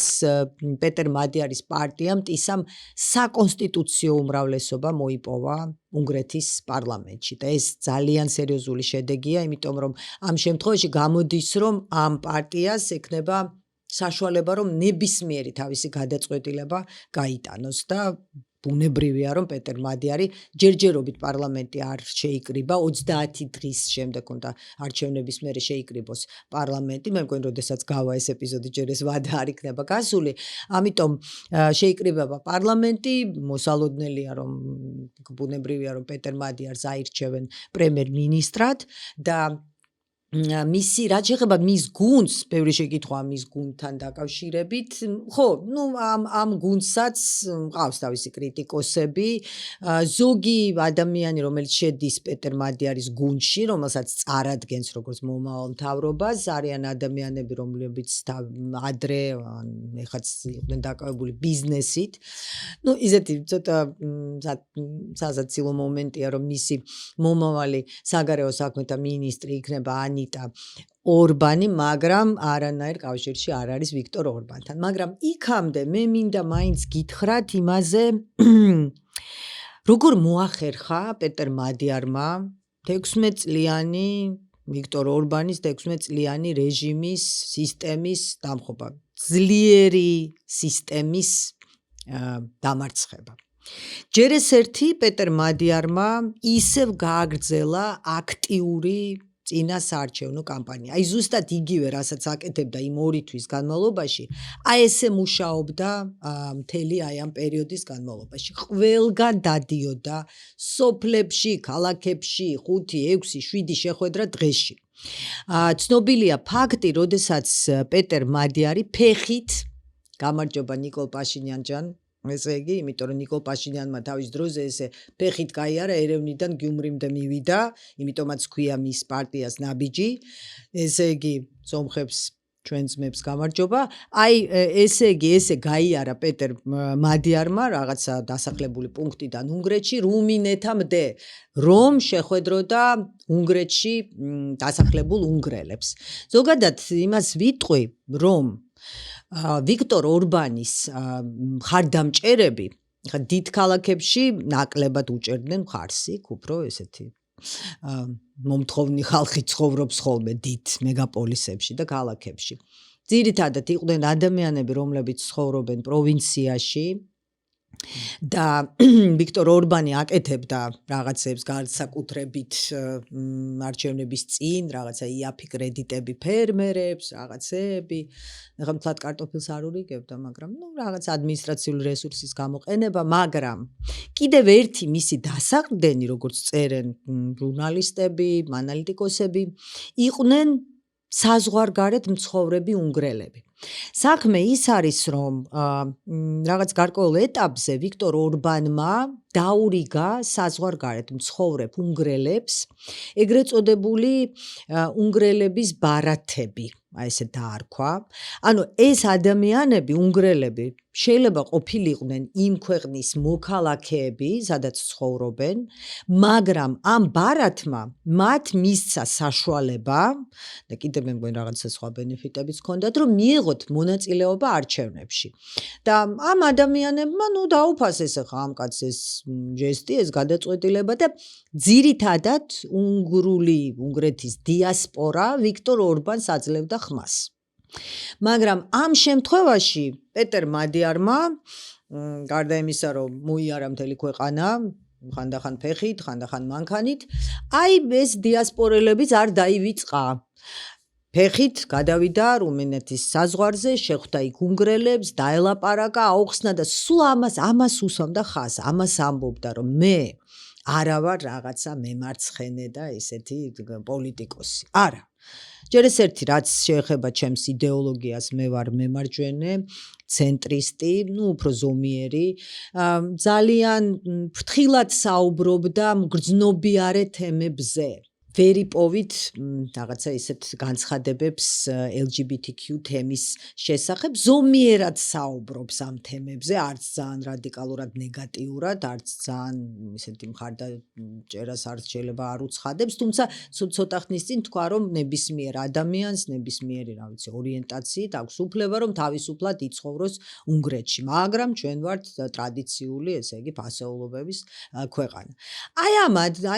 პეტერ მადიარის პარტიამ ისამ საკონსტიტუციო უმრავლესობა მოიპოვა უნგრეთის პარლამენტში და ეს ძალიან სერიოზული შედეგია, იმიტომ რომ ამ შემთხვევაში გამოდის, რომ ამ პარტიას ექნება საშუალება, რომ ნებისმიერი თავისი გადაწყვეტილება გაიტანოს და ბუნებრივია, რომ პეტერ მადიარი ჯერჯერობით პარლამენტი არ შეიკრიბა, 30 დღის შემდეგ უნდა არჩევნების მერე შეიკრიბოს პარლამენტი, მე მგონი, როდესაც გავა ეს ეპიზოდი, ჯერ ეს ვადა არ იქნება გასული, ამიტომ შეიკრიბება პარლამენტი, მოსალოდნელია, რომ ბუნებრივია, რომ პეტერ მადიარს აირჩევენ პრემიერ-მინისტრად და მისი რაც შეეხება მის გუნდს, ბევრი შეკითხვა მის გუნდთან დაკავშირებით, ხო, ამ გუნდსაც მყავს თავისი კრიტიკოსები, ზოგი ადამიანი, რომელიც შედის პეტერ მადიარის გუნდში, რომელსაც წარადგენს როგორც მომავალ მთავრობას, არიან ადამიანები, რომლებიც ადრე ეხაც იყვნენ დაკავებული ბიზნესით. ისეთი ცოტა სასაცილო მომენტია, რომ მისი მომავალი საგარეო საქმეთა მინისტრი იქნება ორბანი, მაგრამ არანაირ კავშირში არ არის ვიქტორ ორბანთან. მაგრამ იქამდე მე მინდა მაინც გითხრათ იმაზე, როგორ მოახერხა პეტერ მადიარმა 16 წლიანი ვიქტორ ორბანის 16 წლიანი რეჟიმის სისტემის დამხობა, ძლიერი სისტემის დამარცხება. ჯერ ეს ერთი პეტერ მადიარმა ისევ გააგრძელა აქტიური წინა საარჩევნო კამპანია. აი ზუსტად იგივე, რასაც აკეთებდა იმ 2 თვის განმავლობაში, ესე მუშაობდა მთელი ამ პერიოდის განმავლობაში. ყველგან დადიოდა სოფლებში, ქალაქებში, 5, 6, 7 შეხვედრა დღეში. ცნობილია ფაქტი, როდესაც პეტერ მადიარი ფეხით, გამარჯობა ნიკოლ პაშინიანჯან, ესე იგი, იმიტომ რომ ნიკოლ პაშინიანმა თავის დროზე ესე ფეხით გაიარა ერევნიდან გიუმრიმდე მივიდა, იმიტომაც ქვია მის პარტიას ნაბიჯი. ესე იგი, სომხებს ჩვენ ძმებს გამარჯობა. აი ესე იგი, ესე გაიარა პეტერ მადიარმა რაღაცა დასახლებული პუნქტიდან უნგრეთში რუმინეთამდე, რომ შეხვედროდა უნგრეთში დასახლებულ უნგრელებს. ზოგადად იმას ვიტყვი, რომ ვიქტორ ორბანის მხარდამჭერები ხა დიდ ქალაქებში ნაკლებად უჭერდნენ მხარს, იქ უფრო ესეთი მომთხოვნი ხალხი ცხოვრობს ხოლმე დიდ მეგაპოლისებში და ქალაქებში. ძირითადად იყვნენ ადამიანები, რომლებიც ცხოვრობენ პროვინციაში და ვიქტორ ორბანი აკეთებდა რაღაცებს განსაკუთრებით არჩევნების წინ, რაღაცა იაფი კრედიტები ფერმერებს, რაღაცები. ეხლა მთლად კარტოფილს არ ურიგებდა, მაგრამ რაღაც ადმინისტრაციული რესურსის გამოყენება, მაგრამ კიდევ ერთი მისი დასაყრდენი, როგორც წერენ ჟურნალისტები, ანალიტიკოსები, იყვნენ საზღვარგარეთ მცხოვრები უნგრელები. საქმე ის არის, რომ რაღაც გარკვეულ ეტაპზე ვიქტორ ორბანმა დაურიგა საზღვარგარეთ მცხოვრებ უნგრელებს, ეგრეთ წოდებული უნგრელების ბარათები, აი ესე დაარქვა. ანუ ეს ადამიანები, უნგრელები, შეიძლება ყოფილიყვნენ იმ ქვეყნის მოქალაქეები, სადაც ცხოვრობენ, მაგრამ ამ ბარათმა მათ მისცა საშუალება და კიდევ მე მგონი რაღაცა სხვა ბენეფიტებიც ჰქონდათ, რომ მიიღოთ მონაწილეობა არჩევნებში. და ამ ადამიანებმა დაუფასეს ახლა ამ კაცს ეს ჟესტი, ეს გადაწყვეტილება და ძირითადად უნგრეთის დიასპორა ვიქტორ ორბანს აძლევდა ხმას. მაგრამ ამ შემთხვევაში პეტერ მადიარმა, გარდა იმისა, რომ მოიარა მთელი ქვეყანა, ხანდახან ფეხით, ხანდახან მანქანით, აი ეს დიასპორელებიც არ დაივიწყა. ფეხით გადავიდა რუმინეთის საზღვარზე, შეხვდა იქ უნგრელებს, დაელაპარაკა, აუხსნა და სულ ამას უსვამდა ხაზს, ამას ამბობდა, რომ მე არა ვარ რაღაცა მემარცხენე და ესეთი პოლიტიკოსი. არა. ჯერ ეს ერთი, რაც შეეხება ჩემს იდეოლოგიას, მე ვარ მემარჯვენე, ცენტრისტი, უფრო ზომიერი, ძალიან ფრთხილად საუბრობდა მგრძნობიარე თემებზე. ვერ იპოვით რაღაცა ისეთ განცხადებებს LGBTQ თემის შესახებ, ზომიერად საუბრობს ამ თემებზე, არც ძალიან რადიკალურად ნეგატიურად, არც ძალიან ისეთი მხარდაჭერას არც შეიძლება არ უცხადებს, თუმცა ცოტა ხნის წინ თქვა, რომ ნებისმიერ ადამიანს, ნებისმიერი ორიენტაციით აქვს უფლება, რომ თავისუფლად იცხოვროს უნგრეთში, მაგრამ ჩვენ ვართ ტრადიციული, ესე იგი, ფასეულობების ქვეყანა. აი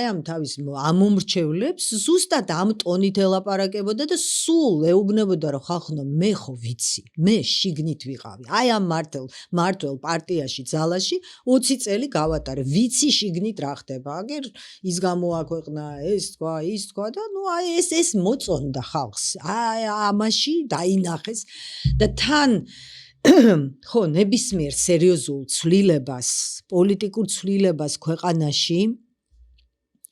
ამ თავის ამომრჩევლებს ზუსტად ამ ტონით ელაპარაკებოდა და სულ ეუბნებოდა, რომ ხალხო, მე ხო ვიცი, მე შიგნით ვიყავი. აი ამ მართლ პარტიაში, ძალაში 20 წელი გავატარე, ვიცი შიგნით რა ხდება. აგერ ის გამოაქვეყნა, ეს თქვა, ის თქვა და აი ეს მოწონდა ხალხს. აი ამაში დაინახეს და თან ხო, ნებისმიერ სერიოზულ ცვლილებას, პოლიტიკურ ცვლილებას ქვეყანაში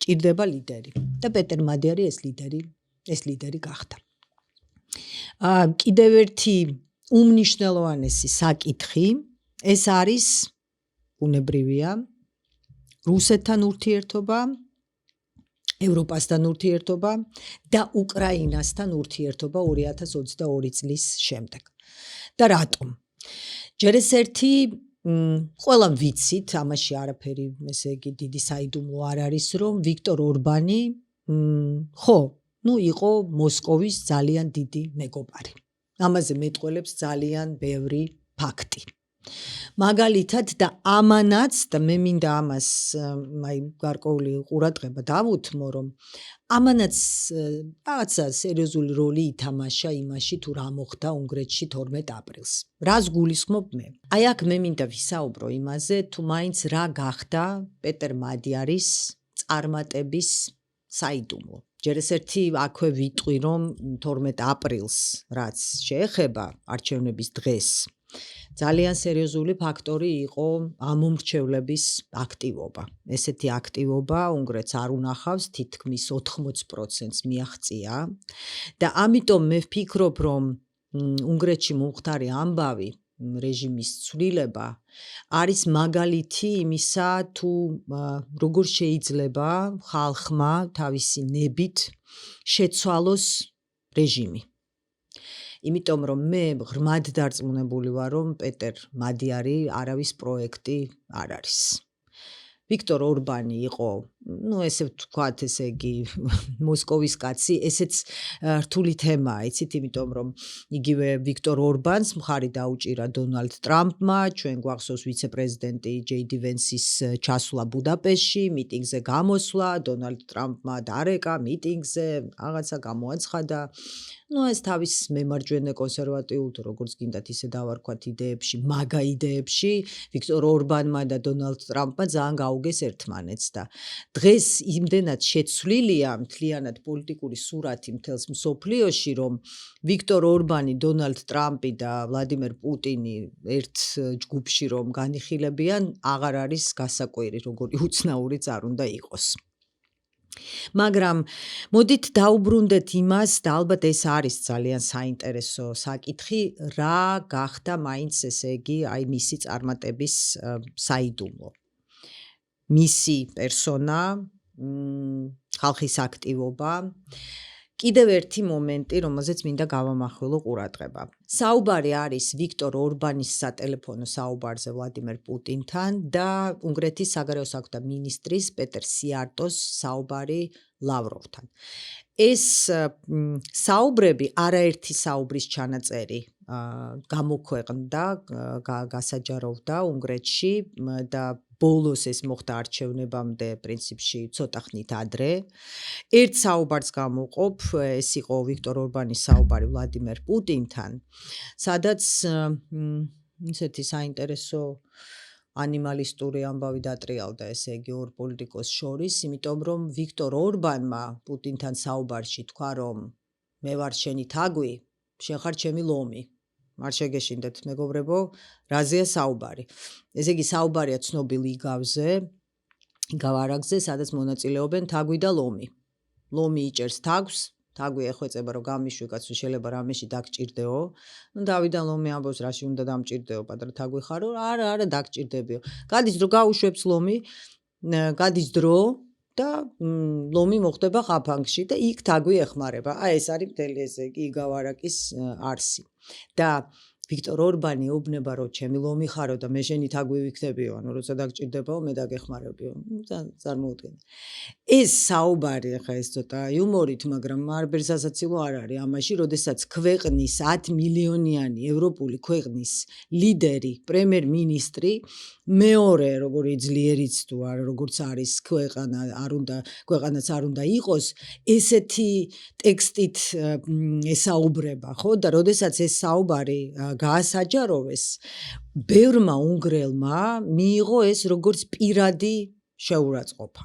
ჭირდება ლიდერი და პეტერ მადიარი ეს ლიდერი გახდა. კიდევ ერთი უმნიშვნელოვანესი საკითხი, ეს არის ბუნებრივია რუსეთთან ურთიერთობა, ევროპასთან ურთიერთობა და უკრაინასთან ურთიერთობა 2022 წლის შემდეგ. და რატომ? ჯერ ეს ერთი ყველამ ვიცით, ამაში არაფერი, ესე იგი, დიდი საიდუმლო არ არის, რომ ვიქტორ ორბანი იყო მოსკოვის ძალიან დიდი მეგობარი. ამაზე მეტყველებს ძალიან ბევრი ფაქტი. მაგალითად და ამანაც და მე მინდა ამას გარკვეული ყურადღება დავუთმო, რომ ამანაც რაღაცა სერიოზული როლი ითამაშა იმაში, თუ რა მოხდა უნგრეთში 12 აპრილს. რას გულისხმობ მე? აი აქ მე მინდა ვისაუბრო იმაზე, თუ მაინც რა გახდა პეტერ მადიარის წარმატების საიდუმლო. ჯერ ეს ერთი აქვე ვიტყვი, რომ 12 აპრილს, რაც შეეხება არჩევნების დღეს, ძალიან სერიოზული ფაქტორი იყო ამომრჩევლების აქტივობა. ესეთი აქტივობა უნგრეთს არ უნახავს, თითქმის 80%-ს მიაღწია და ამიტომ მე ვფიქრობ, რომ უნგრეთში მომხდარი ამბავი რეჟიმის ცვლილება არის მაგალითი იმისა, თუ როგორ შეიძლება ხალხმა თავისი ნებით შეცვალოს რეჟიმი. იმიტომ რომ მე ღრმად დარწმუნებული ვარ, რომ პეტერ მადიარი არავის პროექტი არ არის. ვიქტორ ორბანი იყო, ესე ვთქვათ, ესე იგი, მოსკოვის კაცი, ესეც რთული თემაა, იცით, იმიტომ რომ იგივე ვიქტორ ორბანს მხარი დაუჭირა დონალდ ტრამპმა, ჩვენ გვახსოვს ვიცე-პრეზიდენტი ჯეიდი ვენსის ჩასვლა ბუდაპეშტში, მიტინგზე გამოსვლა, დონალდ ტრამპმა დარეკა მიტინგზე, რაღაცა გამოაცხადა. ეს თავის მემარჯვენე კონსერვატიულ თუ როგორც გინდათ ისე დავარქვათ იდეებში, მაგა იდეებში, ვიქტორ ორბანმა და დონალდ ტრამპმა ძალიან გაუგეს ერთმანეთს და დღეს იმდენად შეცვლილია მთლიანად პოლიტიკური სურათი მთელს მსოფლიოში, რომ ვიქტორ ორბანი, დონალდ ტრამპი და ვლადიმერ პუტინი ერთ ჯგუფში რომ განიხილებიან, აღარ არის გასაკვირი, როგორი უცნაურიც არ უნდა იყოს. მაგრამ მოდით დაუბრუნდეთ იმას და ალბათ ეს არის ძალიან საინტერესო საკითხი, რა გახდა მაინც ესე იგი აი მისი წარმატების საიდუმლო. მისი პერსონა, ხალხის აქტივობა, კიდევ ერთი მომენტი, რომელზეც მინდა გავამახვილო ყურადღება. საუბარი არის ვიქტორ ორბანის სატელეფონო საუბარზე ვლადიმერ პუტინთან და უნგრეთის საგარეო საქმეთა მინისტრის პეტერ სიარტოს საუბარი ლავროვთან. ეს საუბრები არაერთი საუბრის ჩანაწერი გამოქვეყნდა, გასაჯაროვდა უნგრეთში და ბოლოს ეს მოხდა არჩევნებამდე პრინციპში ცოტა ხნით ადრე. ერთ საუბარს გამოვყოფ, ეს იყო ვიქტორ ორბანის საუბარი ვლადიმერ პუტინთან, სადაც ისეთი საინტერესო ანიმალისტური ამბავი დატრიალდა, ესე იგი ორ პოლიტიკოს შორის, იმიტომ რომ ვიქტორ ორბანმა პუტინთან საუბარში თქვა, რომ მე ვარ შენი თაგვი, შენ ხარ ჩემი ლომი. არ შეგეშინდეთ, მეგობრებო, რაზეა საუბარი. ესე იგი საუბარია ცნობილ იგავ არაგზე, სადაც მონაწილეობენ თაგვი და ლომი. ლომი იჭერს თაგვს, თაგვი ეხვეწება, რომ გამიშვი კაცო, შეიძლება რამეში დაგჭირდეო. დავიდან ლომი ამბობს, რაში უნდა დამჭირდეო, პატარა თაგვი ხარო, არა დაგჭირდებიო. გადის დრო გაუშვებს ლომი, გადის დრო და ლომი მოხდება ხაფანგში და იქ თაგვი ეხმარება. ეს არის მთელი ესე იგი იგავ არაკის არსი. და ვიქტორ ორბანი ეუბნება, რომ ჩემი ლომი ხარო და მე შენი თაგვი ვიქნებიო, ანუ როცა დაგჭირდებაო, მე დაგეხმარებიო. წარმოუდგენელი. ეს საუბარი, ახლა ეს ცოტა იუმორით, მაგრამ არბერსასაცილო არ არის ამაში, როდესაც ქვეყნის 10 მილიონიანი ევროპული ქვეყნის ლიდერი, პრემიერ-მინისტრი, მეორე როგორი ძლიერიც თუ არა, როგორც არის ქვეყანაც არ უნდა იყოს, ესეთი ტექსტით ესაუბრება, ხო? და როდესაც ეს საუბარი გაასაჯაროვეს, ბევრმა უნგრელმა მიიღო ეს როგორც პირადი შეურაცხყოფა.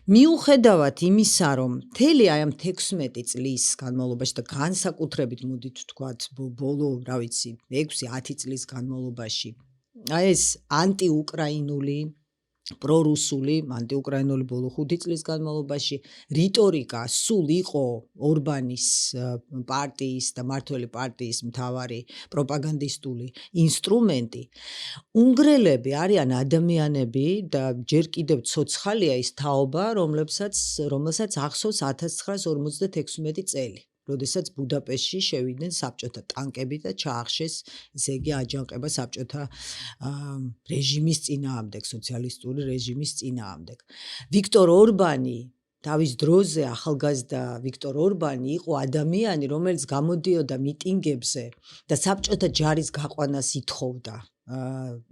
მიუხედავად იმისა, რომ მთელი აი ამ 16 წლის განმავლობაში და განსაკუთრებით მოდით ვთქვათ, ბოლო, რა ვიცი, 6-10 წლის განმავლობაში, აი ეს ანტიუკრაინული, პრორუსული, ანტიუკრაინული ბოლო 5 წლის განმავლობაში რიტორიკა სულ იყო ორბანის პარტიის და მართველი პარტიის მთავარი პროპაგანდისტული ინსტრუმენტი. უნგრელები არიან ადამიანები და ჯერ კიდევ ცოცხალია ის თაობა, რომელსაც ახსოვს 1956 წელი. როდესაც ბუდაპეშტში შევიდნენ საბჭოთა ტანკები და ჩაახშეს, ესე იგი, აჯანყება საბჭოთა რეჟიმის წინააღმდეგ, სოციალისტური რეჟიმის წინააღმდეგ. ვიქტორ ორბანი, თავის დროზე ახალგაზრდა ვიქტორ ორბანი იყო ადამიანი, რომელიც გამოდიოდა მიტინგებზე და საბჭოთა ჯარის გაყვანას ითხოვდა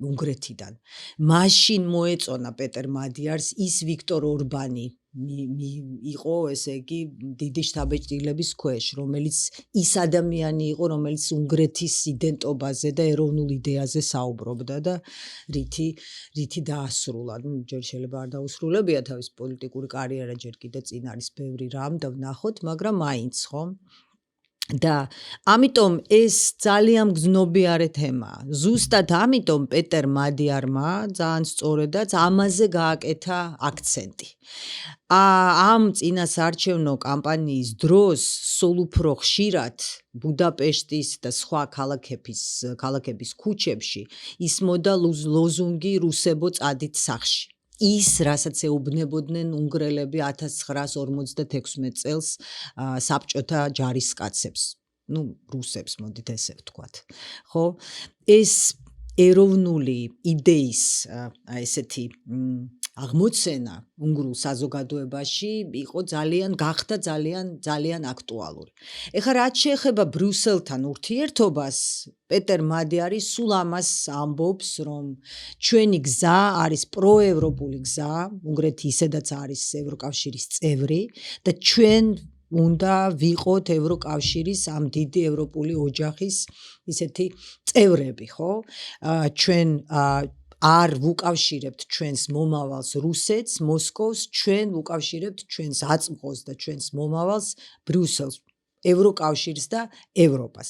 უნგრეთიდან. მაშინ მოეწონა პეტერ მადიარს ის ვიქტორ ორბანი იყო, ესე იგი, დიდი შთაბეჭდილების ქვეშ, რომელიც ის ადამიანი იყო, რომელიც უნგრეთის იდენტობაზე და ეროვნულ იდეაზე საუბრობდა და რითი დაასრულა. ჯერ შეიძლება არ დაუსრულებია თავის პოლიტიკური კარიერა, ჯერ კიდე წინ არის ბევრი რამ და ვნახოთ, მაგრამ მაინც, ხო? და ამიტომ ეს ძალიან გზნობიარე თემაა. ზუსტად ამიტომ პეტერ მადიარმა ძალიან სწორედაც ამაზე გააკეთა აქცენტი. ამ წინასაარჩევნო კამპანიის დროს სულ უფრო ხშირად ბუდაპეშტის და სხვა ქალაქების ქუჩებში ისმოდა ლოზუნგი რუსებო წადით სახში. ის, რასაც ეუბნებოდნენ უნგრელები 1956 წელს საბჭოთა ჯარისკაცებს. რუსებს მოდით ესე ვთქვათ. ხო? ეს ეროვნული იდეის ესეთი აღმოცენა უნგრულ საზოგადოებაში გახდა ძალიან აქტუალური. ეხლა რაც შეეხება ბრიუსელთან ურთიერთობას, პეტერ მადიარი სულ ამას ამბობს, რომ ჩვენი გზა არის პროევროპული გზა, უნგრეთი ისედაც არის ევროკავშირის წევრი და ჩვენ უნდა ვიყოთ ევროკავშირის ამ დიდი ევროპული ოჯახის ისეთი წევრები, ხო? ჩვენ არ ვუკავშირებთ ჩვენს მომავალს რუსეთს, მოსკოვს, ჩვენ ვუკავშირებთ ჩვენს აწმყოს და ჩვენს მომავალს ბრიუსელს, ევროკავშირს და ევროპას.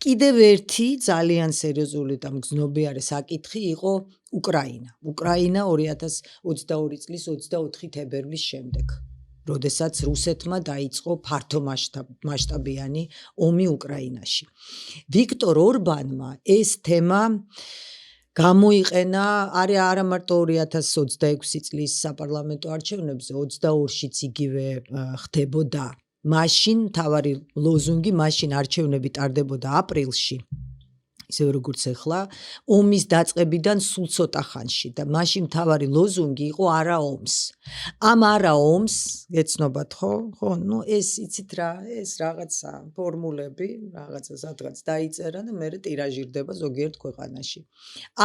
კიდევ ერთი ძალიან სერიოზული და მგზნობიარე საკითხი იყო უკრაინა. უკრაინა 2022 წლის 24 თებერვლის შემდეგ, როდესაც რუსეთმა დაიწყო ფართომასშტაბიანი ომი უკრაინაში. ვიქტორ ორბანმა ეს თემა გამოიყენა არა მარტო 2026 წლის საპარლამენტო არჩევნებზე, 22-შიც იგივე ხდებოდა. მაშინ მთავარი ლოზუნგი, მაშინ არჩევნები ტარდებოდა აპრილში. ისე როგორც ახლა, ომის დაწყებიდან სულ ცოტა ხანში და მაშინ მთავარი ლოზუნგი იყო არა ომს. ამ არა ომს, გეცნობათ ხო? ხო, ეს იცით რა, ეს რაღაცა ფორმულები, რაღაცა სადღაც დაიწერა და მერე ტირაჟირდება ზოგიერთ ქვეყანაში.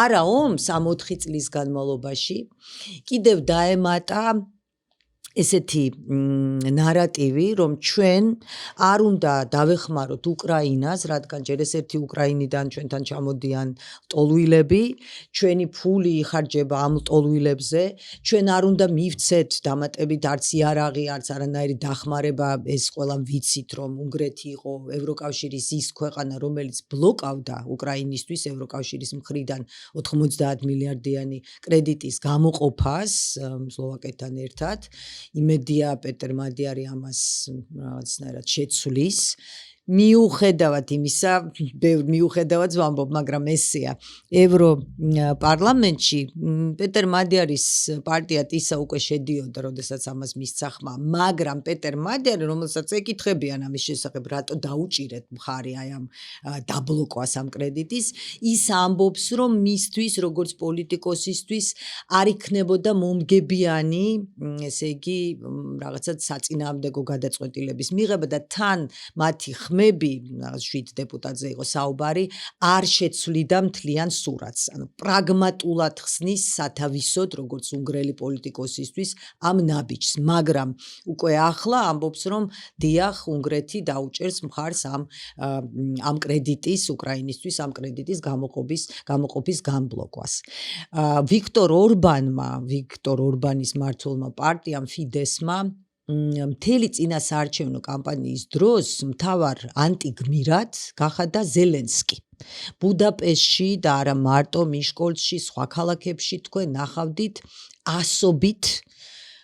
არა ომს ამ 4 წლის განმავლობაში კიდევ დაემატა ესეთი ნარატივი, რომ ჩვენ არ უნდა დავეხმაროთ უკრაინას, რადგან ჯერ ეს ერთი უკრაინიდან ჩვენთან ჩამოდიან ლტოლვილები, ჩვენი ფული იხარჯება ამ ლტოლვილებზე, ჩვენ არ უნდა მივცეთ დამატებით არც იარაღი, არც არანაირი დახმარება, ეს ყველამ ვიცით, რომ უნგრეთი იყო ევროკავშირის ის ქვეყანა, რომელიც ბლოკავდა უკრაინისთვის ევროკავშირის მხრიდან 90 მილიარდიანი კრედიტის გამოყოფას სლოვაკეთთან ერთად. იმედია პეტერ მადიარი ამას რაღაცნაირად შეცვლის. მიუხედავად იმისა, მიუხედავად ვამბობ, მაგრამ ესეა. ევროპარლამენტში პეტერ მადიარის პარტია ტისა უკვე შედიოდა, როდესაც ამას მისცა ხმა, მაგრამ პეტერ მადიარი, რომელსაც ეკითხებიან ამის შესახებ, რატო დაუჭირეთ მხარი აი ამ დაბლოკვას ამ კრედიტის, ის ამბობს, რომ მისთვის, როგორც პოლიტიკოსისთვის, არ იქნებოდა მომგებიანი, ესე იგი, რაღაცა საწინააღმდეგო გადაწყვეტილების მიღება და თან მათი ხმები, 7 დეპუტატზე იყო საუბარი, არ შეცვლიდა მთლიან სურათს. ანუ პრაგმატულად ხსნის სათავისოდ, როგორც უნგრელი პოლიტიკოსისთვის ამ ნაბიჯს, მაგრამ უკვე ახლა ამბობს, რომ დიახ, უნგრეთი დაუჭერს მხარს ამ კრედიტის უკრაინისთვის, ამ კრედიტის გამოყოფის განბლოკვას. ვიქტორ ორბანის მმართველმა პარტიამ ფიდესმა მთელი წინასაარჩევნო კამპანიის დროს მთავარ ანტიგმირად გახადა ზელენსკი. ბუდაპეშტში და არა მარტო მიშკოლცში, სხვა ქალაქებში თქვენ ნახავდით ასობით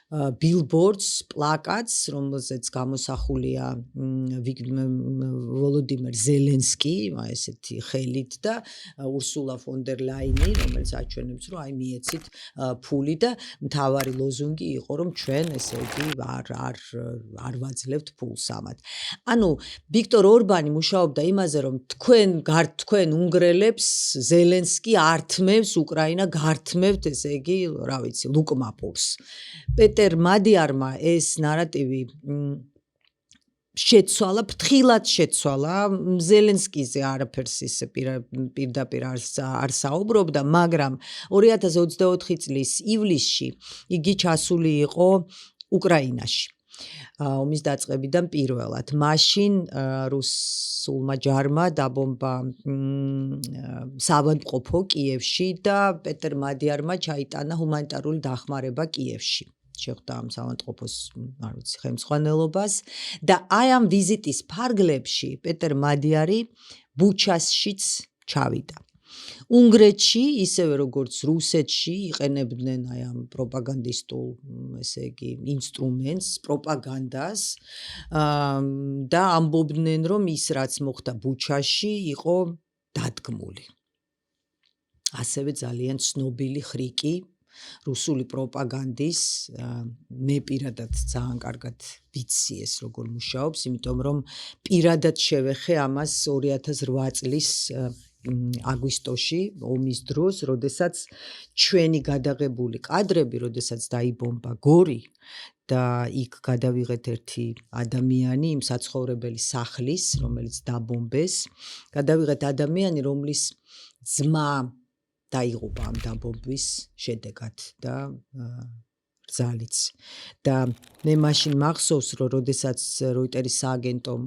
ბილბორდს, პლაკატს, რომელზეც გამოსახულია ვოლოდიმირ ზელენსკი, ესეთი ხელით და ურსულა ფონ დერ ლაინი, რომელიც აჩვენებს, რომ აი მიეცით ფული და მთავარი ლოზუნგი იყო, რომ ჩვენ ესე იგი არ ვაძლევთ ფულს ამათ. ანუ ვიქტორ ორბანი მუშაობდა იმაზე, რომ თქვენ უნგრელებს ზელენსკი ართმევს, უკრაინა გართმევთ, ესე იგი, რა ვიცი, ლუკმაპურს. პეტერ მადიარმა ეს ნარატივი შეცვალა, ფრთხილად შეცვალა, ზელენსკიზე არაფერს ისე პირდაპირ არ საუბრობდა, მაგრამ 2024 წლის ივლისში იგი ჩასული იყო უკრაინაში. ომის დაწყებიდან პირველად. მაშინ რუსულმა ჯარმა დაბომბა საავადმყოფო კიევში და პეტერ მადიარმა ჩაიტანა ჰუმანიტარული დახმარება კიევში. შეხვდა ამ საავადმყოფოს, არ ვიცი, ხელმძღვანელობას და აი ამ ვიზიტის ფარგლებში პეტერ მადიარი ბუჩაშიც ჩავიდა. უნგრეთში, ისევე როგორც რუსეთში, იყენებდნენ აი ამ პროპაგანდისტულ, ესე იგი, ინსტრუმენტს, პროპაგანდას და ამბობდნენ, რომ ის რაც მოხდა ბუჩაში, იყო დადგმული. ასევე ძალიან ცნობილი ხრიკი რუსული პროპაგანდის მე პირადად ძალიან კარგად ვიცი ეს როგორ მუშაობს, იმიტომ რომ პირადად შევეხე ამას 2008 წლის აგვისტოში ომის დროს, როდესაც ჩვენი გადაღებული კადრები, როდესაც დაიბომბა გორი და იქ გადავიღეთ ერთი ადამიანი იმ საცხოვრებელი სახლის, რომელიც დაბომბეს, გადავიღეთ ადამიანი, რომლის ძმა დაიღუპა ამ დაბომბვის შედეგად და რძალიც. და მე მაშინ მახსოვს, რომ როდესაც როიტერის სააგენტომ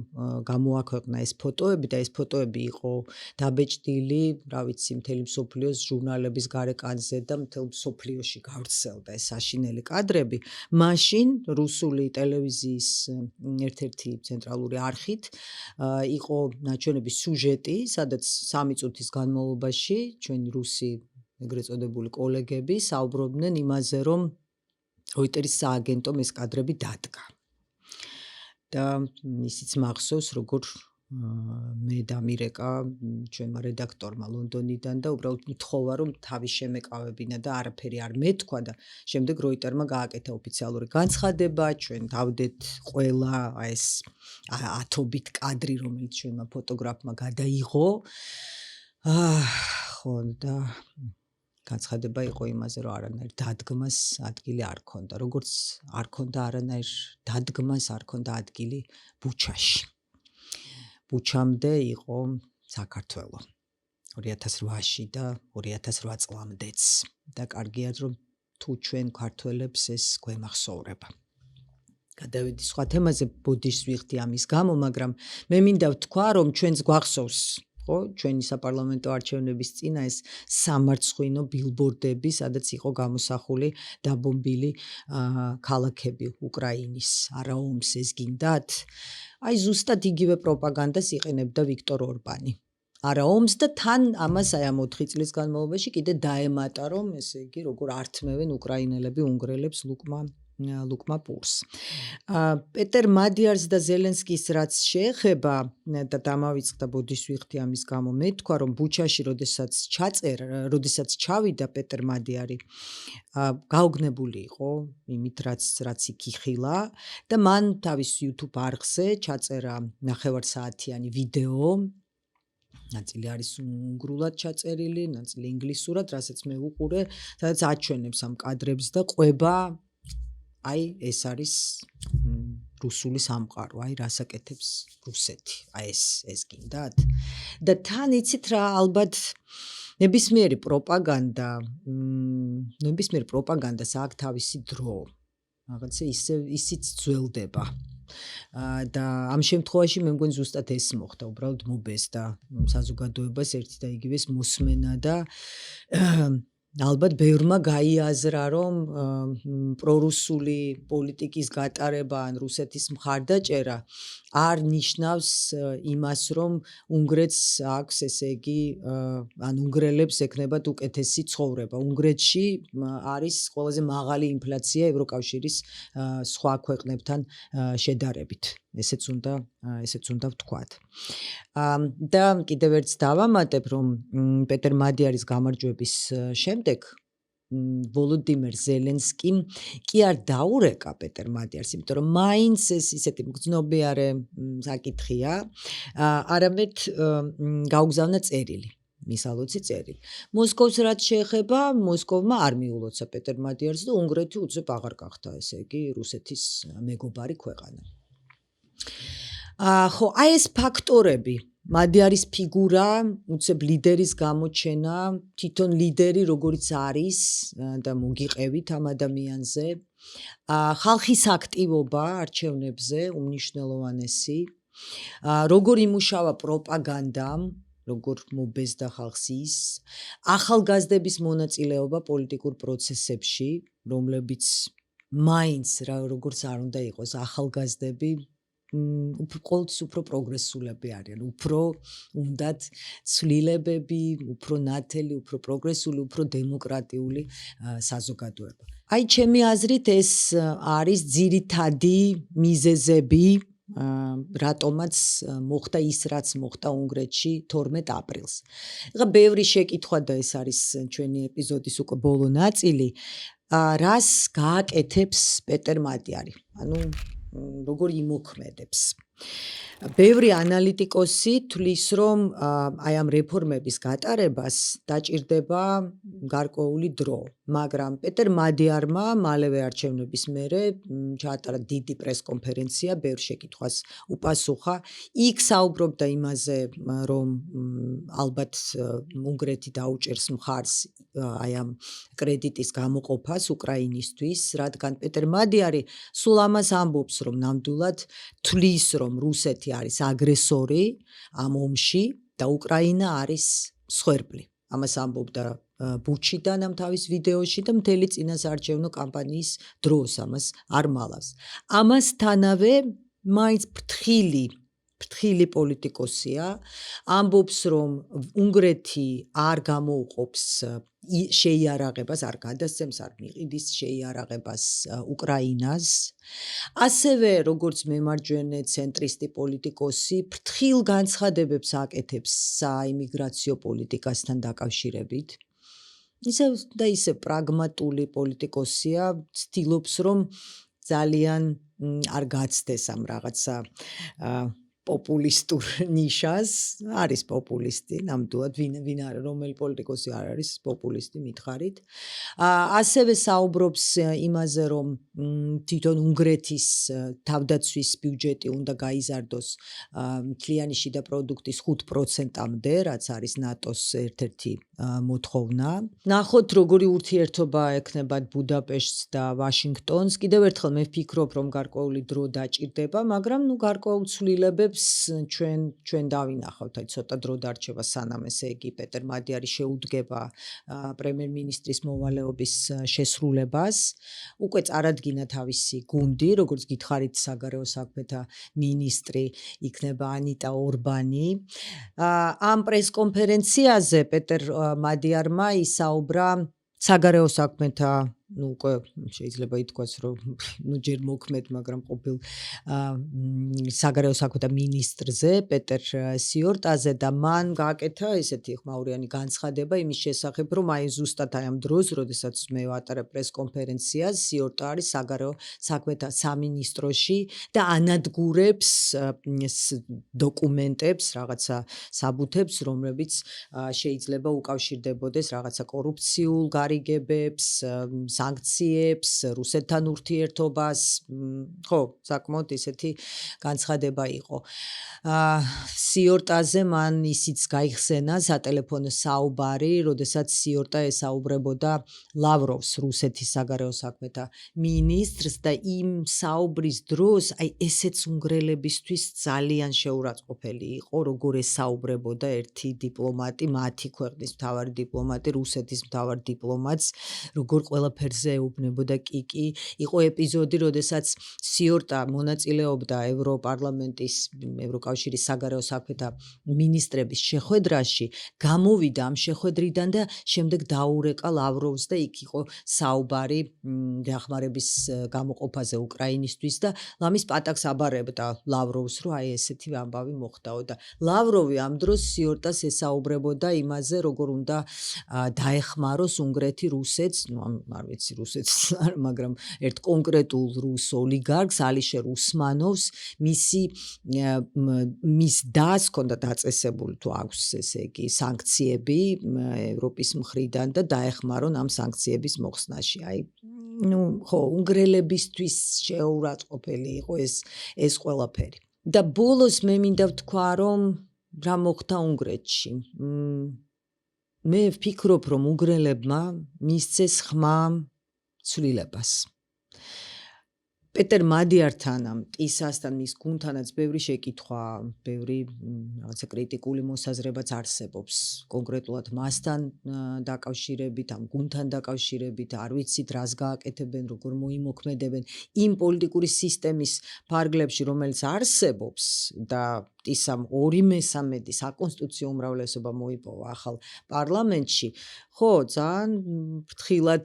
გამოაქვეყნა ეს ფოტოები და ეს ფოტოები იყო დაბეჭდილი, რა ვიცი, მთელი მსოფლიოს ჟურნალების გარეკანზე და მთელ მსოფლიოში გავრცელდა ეს საშინელი კადრები. მაშინ რუსული ტელევიზიის ერთ-ერთი ცენტრალური არხით იყო ნაჩვენების სიუჟეტი, სადაც 3 წუთის განმავლობაში ჩვენი რუსი ეგრეთ წოდებული კოლეგები საუბრობდნენ იმაზე, რომ როიტერის სააგენტომ ეს კადრები დადგა. და ისიც მახსოვს, როგორ მე და მირეკა ჩვენმა რედაქტორმა ლონდონიდან და უბრალოდ უთხოვა, რომ თავი შემეკავებინა და არაფერი არ მეთქვა და შემდეგ როიტერმა გააკეთა ოფიციალური განცხადება, ჩვენ დავდეთ ყველა ეს ათობით კადრი, რომელიც ჩვენმა ფოტოგრაფმა გადაიღო. ხო და განცხადება იყო იმაზე, რომ არანაირ დადგმას ადგილი არ ქონდა. როგორც არ ქონდა არანაირ დადგმას, არ ქონდა ადგილი ბუჩაში. ბუჩამდე იყო საქართველო 2008-ში და 2008 წლამდეც. და კარგია, რომ თუ ჩვენ ქართველებს ეს გვემახსოვრება. გადავედი სხვა თემაზე, ბოდიშს ვიხდი ამის გამო, მაგრამ მე მინდა ვთქვა, რომ ჩვენს გვახსოვს ჩვენი საპარლამენტო არჩევნების წინა ეს სამარცხვინო ბილბორდები, სადაც იყო გამოსახული დაბომბილი ქალაქები უკრაინის. არა ომს ეს გინდათ? აი ზუსტად იგივე პროპაგანდას იყენებდა ვიქტორ ორბანი. არა ომს და თან ამას აი ამ 4 წლის განმავლობაში კიდე დაემატა, რომ ესე იგი როგორ ართმევენ უკრაინელები უნგრელებს ლუკმა პურს. პეტერ მადიარს და ზელენსკის რაც შეეხება და დამავიწყდა ბოდიშს ვიხდი ამის გამო, მე თქვა, რომ ბუჩაში როდესაც ჩავიდა პეტერ მადიარი, გაუგნებული იყო იმით, რაც იქ იხილა და მან თავის YouTube არხზე ჩაწერა 9 საათიანი ვიდეო. ნაწილი არის უნგრულად ჩაწერილი, ნაწილი ინგლისურად, რასაც მე ვუყურე, სადაც აჩვენებს ამ კადრებს და ყვება აი ეს არის რუსული სამყარო, აი რას აკეთებს რუსეთი. აი ეს გინდათ? და თან იცით რა, ალბათ ნებისმიერი პროპაგანდას აქვს თავისი დრო. რაღაცა ისიც ძველდება. და ამ შემთხვევაში მე მგონი ზუსტად ეს მოხდა, უბრალოდ მობესდა საზოგადოებას ერთი და იგივეს მოსმენა და ალბათ ბევრმა გაიაზრა, რომ პრორუსული პოლიტიკის გატარება ან რუსეთის მხარდაჭერა არ ნიშნავს იმას, რომ უნგრეთს აქვს ესე იგი ან უნგრელებს ექნებათ უკეთესი ცხოვრება. უნგრეთში არის ყველაზე მაღალი ინფლაცია ევროკავშირის სხვა ქვეყნებთან შედარებით. ესეც უნდა ვთქვათ. და კიდევ ერთს დავამატებ, რომ პეტერ მადიარის გამარჯვების შემდეგ ვოლოდიმირ ზელენსკიმ კი არ დაურეკა პეტერ მადიარს, იმიტომ რომ მაინც ეს ისეთი მგრძნობიარე საკითხია, არამედ გაუგზავნა წერილი. მისალოცი წერილი. მოსკოვს რაც შეეხება, მოსკოვმა არ მიულოცა პეტერ მადიარს და უნგრეთი უცებ აღარ გახდა, ესე იგი, რუსეთის მეგობარი ქვეყანა. ხო, აი ეს ფაქტორები, მადიარის ფიგურა, უცებ ლიდერის გამოჩენა, თვითონ ლიდერი როგორიც არის და მოგიყევით ამ ადამიანზე, ხალხის აქტივობა არჩევნებზე უმნიშვნელოვანესი, როგორ იმუშავა პროპაგანდა, როგორ მობესდა ხალხს ის, ახალგაზრდების მონაწილეობა პოლიტიკურ პროცესებში, რომლებიც მაინც როგორც არ უნდა იყოს ახალგაზრდები ყოველთვის უფრო პროგრესულები არიან, უფრო უნდათ ცვლილებები, უფრო ნათელი, უფრო პროგრესული, უფრო დემოკრატიული საზოგადოება. აი ჩემი აზრით ეს არის ძირითადი მიზეზები რატომაც მოხდა ის, რაც მოხდა უნგრეთში 12 აპრილს. ეხლა ბევრი შეკითხვა და ეს არის ჩვენი ეპიზოდის უკვე ბოლო ნაწილი, რას გააკეთებს პეტერ მადიარი? ანუ როგორ იმოქმედებს? ბევრი ანალიტიკოსი თვლის, რომ აი ამ რეფორმების გატარებას დაჭირდება გარკვეული დრო, მაგრამ პეტერ მადიარმა მალევე არჩევნების მერე ჩაატარა დიდი პრესკონფერენცია, ბევრ შეკითხვას უპასუხა. იქ საუბრობდა იმაზე, რომ ალბათ უნგრეთი დაუჭერს მხარს აი ამ კრედიტის გამოყოფას უკრაინისთვის, რადგან პეტერ მადიარი სულ ამას ამბობს, რომ ნამდვილად თვლის, რომ რუსეთი არის აგრესორი ამ ომში და უკრაინა არის მსხვერპლი. ამას ამბობდა ბუჩიდან ამ თავის ვიდეოში და მთელი წინასაარჩევნო კამპანიის დროს ამას არ მალავს. ამასთანავე მაინც ფრთხილი პოლიტიკოსია, ამბობს, რომ უნგრეთი არ გამოუყოფს შეიარაღებას, არ გადასცემს, არ მიყიდის შეიარაღებას უკრაინას. ასევე, როგორც მემარჯვენე ცენტრისტი პოლიტიკოსი, ფრთხილ განცხადებებს აკეთებს საიმიგრაციო პოლიტიკასთან დაკავშირებით. ისევ და ისევ პრაგმატული პოლიტიკოსია, ცდილობს, რომ ძალიან არ გაცდეს ამ რაღაცა პოპულისტურ ნიშას, არის პოპულისტი, ნამდვილად ვინ არის, რომელი პოლიტიკოსი არ არის პოპულისტი, მითხარით. ასევე საუბრობს იმაზე, რომ თვითონ უნგრეთის თავდაცვის ბიუჯეტი უნდა გაიზარდოს მთლიანი შიდა პროდუქტის 5%-მდე, რაც არის ნატოს ერთ-ერთი მოთხოვნა. ნახოთ, როგორი ურთიერთობა ექნებათ ბუდაპეშტს და ვაშინგტონს. კიდევ ერთხელ მე ვფიქრობ, რომ გარკვეული დრო დაჭირდება, მაგრამ გარკვეულ ცვლილებებს ჩვენ დავინახავთ, აი ცოტა დრო დარჩება სანამ ესე იგი პეტერ მადიარი შეუდგება პრემიერ-მინისტრის მოვალეობის შესრულებას. უკვე წარადგინა თავისი გუნდი, როგორც გითხარით, საგარეო საქმეთა მინისტრი იქნება ანიტა ორბანი. ამ პრესკონფერენციაზე პეტერ მადიარმა ისაუბრა საგარეო საქმეთა უკვე შეიძლება ითქვას, რომ ჯერ მოქმედ, მაგრამ ყოფილ საგარეო საქმეთა მინისტრზე, პეტერ სიორტაზე და მან გააკეთა ესეთი ხმაურიანი განცხადება იმის შესახებ, რომ აი ზუსტად აი ამ დროს, როდესაც მე ვატარებ პრესკონფერენციას, სიორტა არის საგარეო საქმეთა სამინისტროში და ანადგურებს დოკუმენტებს, რაღაცა საბუთებს, რომლებიც შეიძლება უკავშირდებოდეს რაღაცა კორუფციულ გარიგებებს, სანქციებს, რუსეთთან ურთიერთობას, ხო, საკმაოდ ისეთი განცხადება იყო. სიორტაზე მან ისიც გაიხსენა სატელეფონო საუბარი, როდესაც სიორტა ესაუბრებოდა ლავროვს, რუსეთის საგარეო საქმეთა მინისტრს და იმ საუბრის დროს, აი ესეც უნგრელებისთვის ძალიან შეურაცხყოფელი იყო, როგორ ესაუბრებოდა ერთი დიპლომატი, მათი ქვეყნის მთავარი დიპლომატი, რუსეთის მთავარ დიპლომატს, როგორ ყველაფერზე ეუბნებოდა კიკი. იყო ეპიზოდი, როდესაც სიორტა მონაწილეობდა ევროპარლამენტის, ევროკავშირის საგარეო საქმეთა მინისტრების შეხვედრაში, გამოვიდა ამ შეხვედრიდან და შემდეგ დაურეკა ლავროვს და იქ იყო საუბარი დახმარების გამოყოფაზე უკრაინისთვის და ლამის პატაკს აბარებდა ლავროვს, რომ აი ესეთი ამბავი მოხდაო და ლავროვი ამ დროს სიორტას ესაუბრებოდა იმაზე, როგორ უნდა დაეხმაროს უნგრეთი რუსეთს, არ ვიცი რუსეთს, მაგრამ ერთ კონკრეტულ რუს ოლიგარქს, ალიშერ უსმანოვს, მის დას ჰქონდა დაწესებული თუ აქვს ესე იგი სანქციები ევროპის მხრიდან და დაეხმარონ ამ სანქციების მოხსნაში. აი, ხო, უნგრელებისთვის შეურაცხყოფელი იყო ეს ყველაფერი. და ბოლოს მე მინდა ვთქვა, რომ რა მოხდა უნგრეთში. მე ვფიქრობ, რომ უნგრელებმა მისცეს ხმა ცვლილებას. პეტერ მადიართან, ამ ტისასთან, მის გუნდთანაც ბევრი შეკითხვა, ბევრი რაღაცა კრიტიკული მოსაზრებაც არსებობს. კონკრეტულად მასთან დაკავშირებით, ამ გუნდთან დაკავშირებით, არ ვიცით რას გააკეთებენ, როგორ მოიმოქმედებენ იმ პოლიტიკური სისტემის ფარგლებში, რომელიც არსებობს და ტისამ 2/3 საკონსტიტუციო უმრავლესობა მოიპოვა ახალ პარლამენტში, ხო, ძალიან ფრთხილად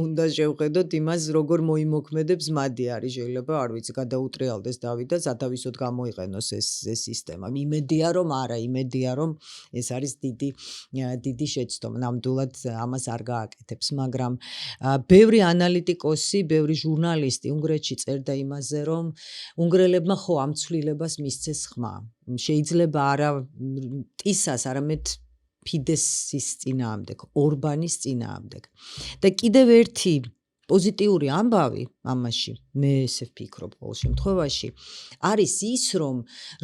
უნდა შევხედოთ იმას, როგორ მოიმოქმედებს მადიარი, შეიძლება, არ ვიცი, გადაუტრიალდეს დავით და სათავისოდ გამოიყენოს ეს სისტემა. იმედია რომ არა, იმედია რომ ეს არის დიდი შეცდომა, ნამდვილად ამას არ გააკეთებს, მაგრამ ბევრი ანალიტიკოსი, ბევრი ჟურნალისტი უნგრეთში წერდა იმაზე, რომ უნგრელებმა ხო ამ ცვლილებას მისცეს ხმა. შეიძლება არა ტისას, არამედ ფიდესის წინააღმდეგ, ორბანის წინააღმდეგ. და კიდევ ერთი პოზიტიური ამბავი ამაში, მე ესე ვფიქრობ ყოველ შემთხვევაში, არის ის, რომ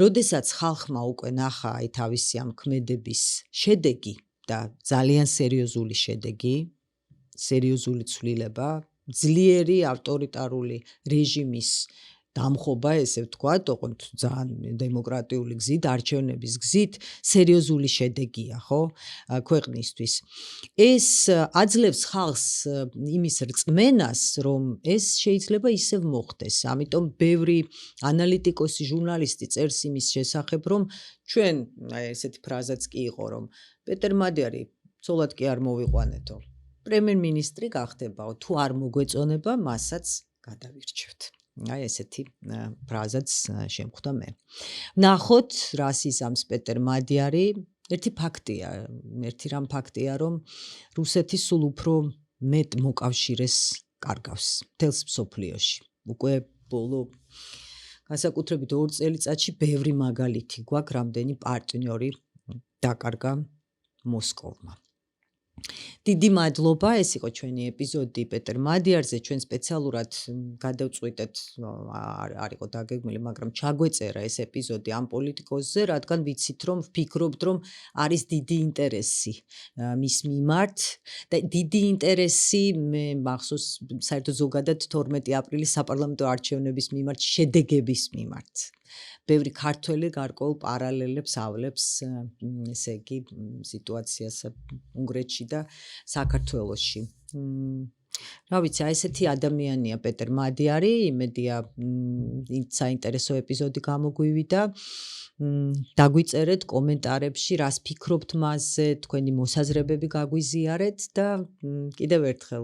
როდესაც ხალხმა უკვე ნახა აი თავისი ამ ქმედების შედეგი და ძალიან სერიოზული შედეგი, სერიოზული ცვლილება, ძლიერი ავტორიტარული რეჟიმის დამხობა, ესე ვთქვათ, ოღონდ ძალიან დემოკრატიული გზით, არჩევნების გზით, სერიოზული შედეგია, ხო, ქვეყნისთვის. ეს აძლევს ხალხს იმის რწმენას, რომ ეს შეიძლება ისევ მოხდეს. ამიტომ ბევრი ანალიტიკოსი, ჟურნალისტი წერს იმის შესახებ, რომ ჩვენ, აი ესეთი ფრაზაც კი იყო, რომ პეტერ მადიარი ცოლად კი არ მოვიყვანეთო. პრემიერ-მინისტრი გახდებაო, თუ არ მოგვეწონება, მასაც გადავირჩევთ. აი ესეთი ფრაზაც შემხვდა მე. ნახოთ, რას იზამს პეტერ მადიარი. ერთი რამ ფაქტია, რომ რუსეთი სულ უფრო მეტ მოკავშირეს კარგავს მთელს მსოფლიოში. უკვე ბოლო განსაკუთრებით 2 წელიწადში ბევრი მაგალითი გვაქვს, რამდენი პარტნიორი დაკარგა მოსკოვმა. დიდი მადლობა, ეს იყო ჩვენი ეპიზოდი პეტერ მადიარზე, ჩვენ სპეციალურად გადავწყვიტეთ, არ იყო დაგეგმილი, მაგრამ ჩაგვეწერა ეს ეპიზოდი ამ პოლიტიკოსზე, რადგან ვიცით, რომ ვფიქრობთ, რომ არის დიდი ინტერესი მის მიმართ და დიდი ინტერესი მე მახსოვს საერთოდ ზოგადად 12 აპრილის საპარლამენტო არჩევნების მიმართ, შედეგების მიმართ. ბევრი ქართველი გარკვეულ პარალელებს ავლებს, ესე იგი, სიტუაციას უნგრეთში და საქართველოში. რა ვიცი, აი ესეთი ადამიანია პეტერ მადიარი, იმედია საინტერესო ეპიზოდი გამოგვივიდა. დაგვიწერეთ კომენტარებში, რას ფიქრობთ მასზე, თქვენი მოსაზრებები გაგვიზიარეთ და კიდევ ერთხელ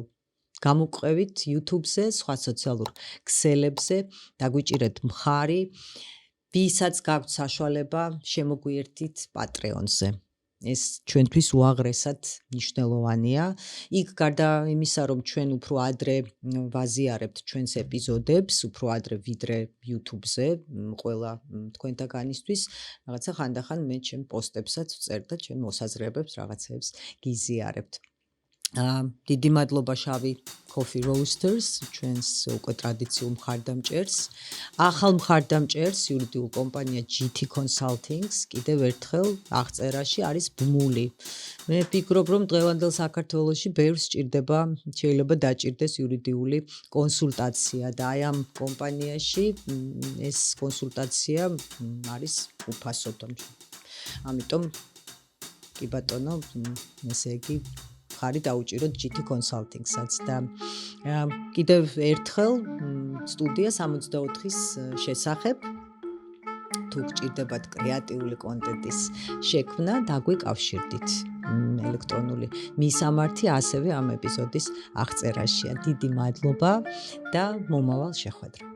გამოვყევით YouTube-ზე, სხვა სოციალურ ქსელებზე, დაგვიჭირეთ მხარი. ვისაც გაქვთ საშუალება, შემოგვიერთით Patreon-ზე. ეს ჩვენთვის უაღრესად მნიშვნელოვანია. იქ გარდა იმისა, რომ ჩვენ უფრო ადრე ვაზიარებთ ჩვენს ეპიზოდებს, უფრო ადრე ვიდრე YouTube-ზე, ყველა თქვენთაგანისთვის, რაღაცა ხანდახან მე ჩემ პოსტებსაც ვწერ და ჩემ მოსაზრებებს რაღაცებს გიზიარებთ. დიდი მადლობა შავი Coffee Roasters, ჩვენს უკვე ტრადიციულ მხარდამჭერს. ახალ მხარდამჭერს იურიდიულ კომპანია GT Consulting-ს კიდევ ერთხელ აღწერაში არის ბმული. მე ვფიქრობ, რომ დღევანდელ საქართველოში ბევრს სჭირდება, შეიძლება დაჭირდეს იურიდიული კონსულტაცია და აი ამ კომპანიაში ეს კონსულტაცია არის უფასო. ამიტომ კი ბატონო, ესე იგი ხარი დაუჭიროთ GT Consulting-საც და კიდევ ერთხელ სტუდია 64-ის შესახებ თუ გჭირდებათ კრეატიული კონტენტის შექმნა, დაგვიკავშირდით. ელექტრონული მისამართი ასევე ამ ეპიზოდის აღწერაშია. დიდი მადლობა და მომავალ შეხვედრას.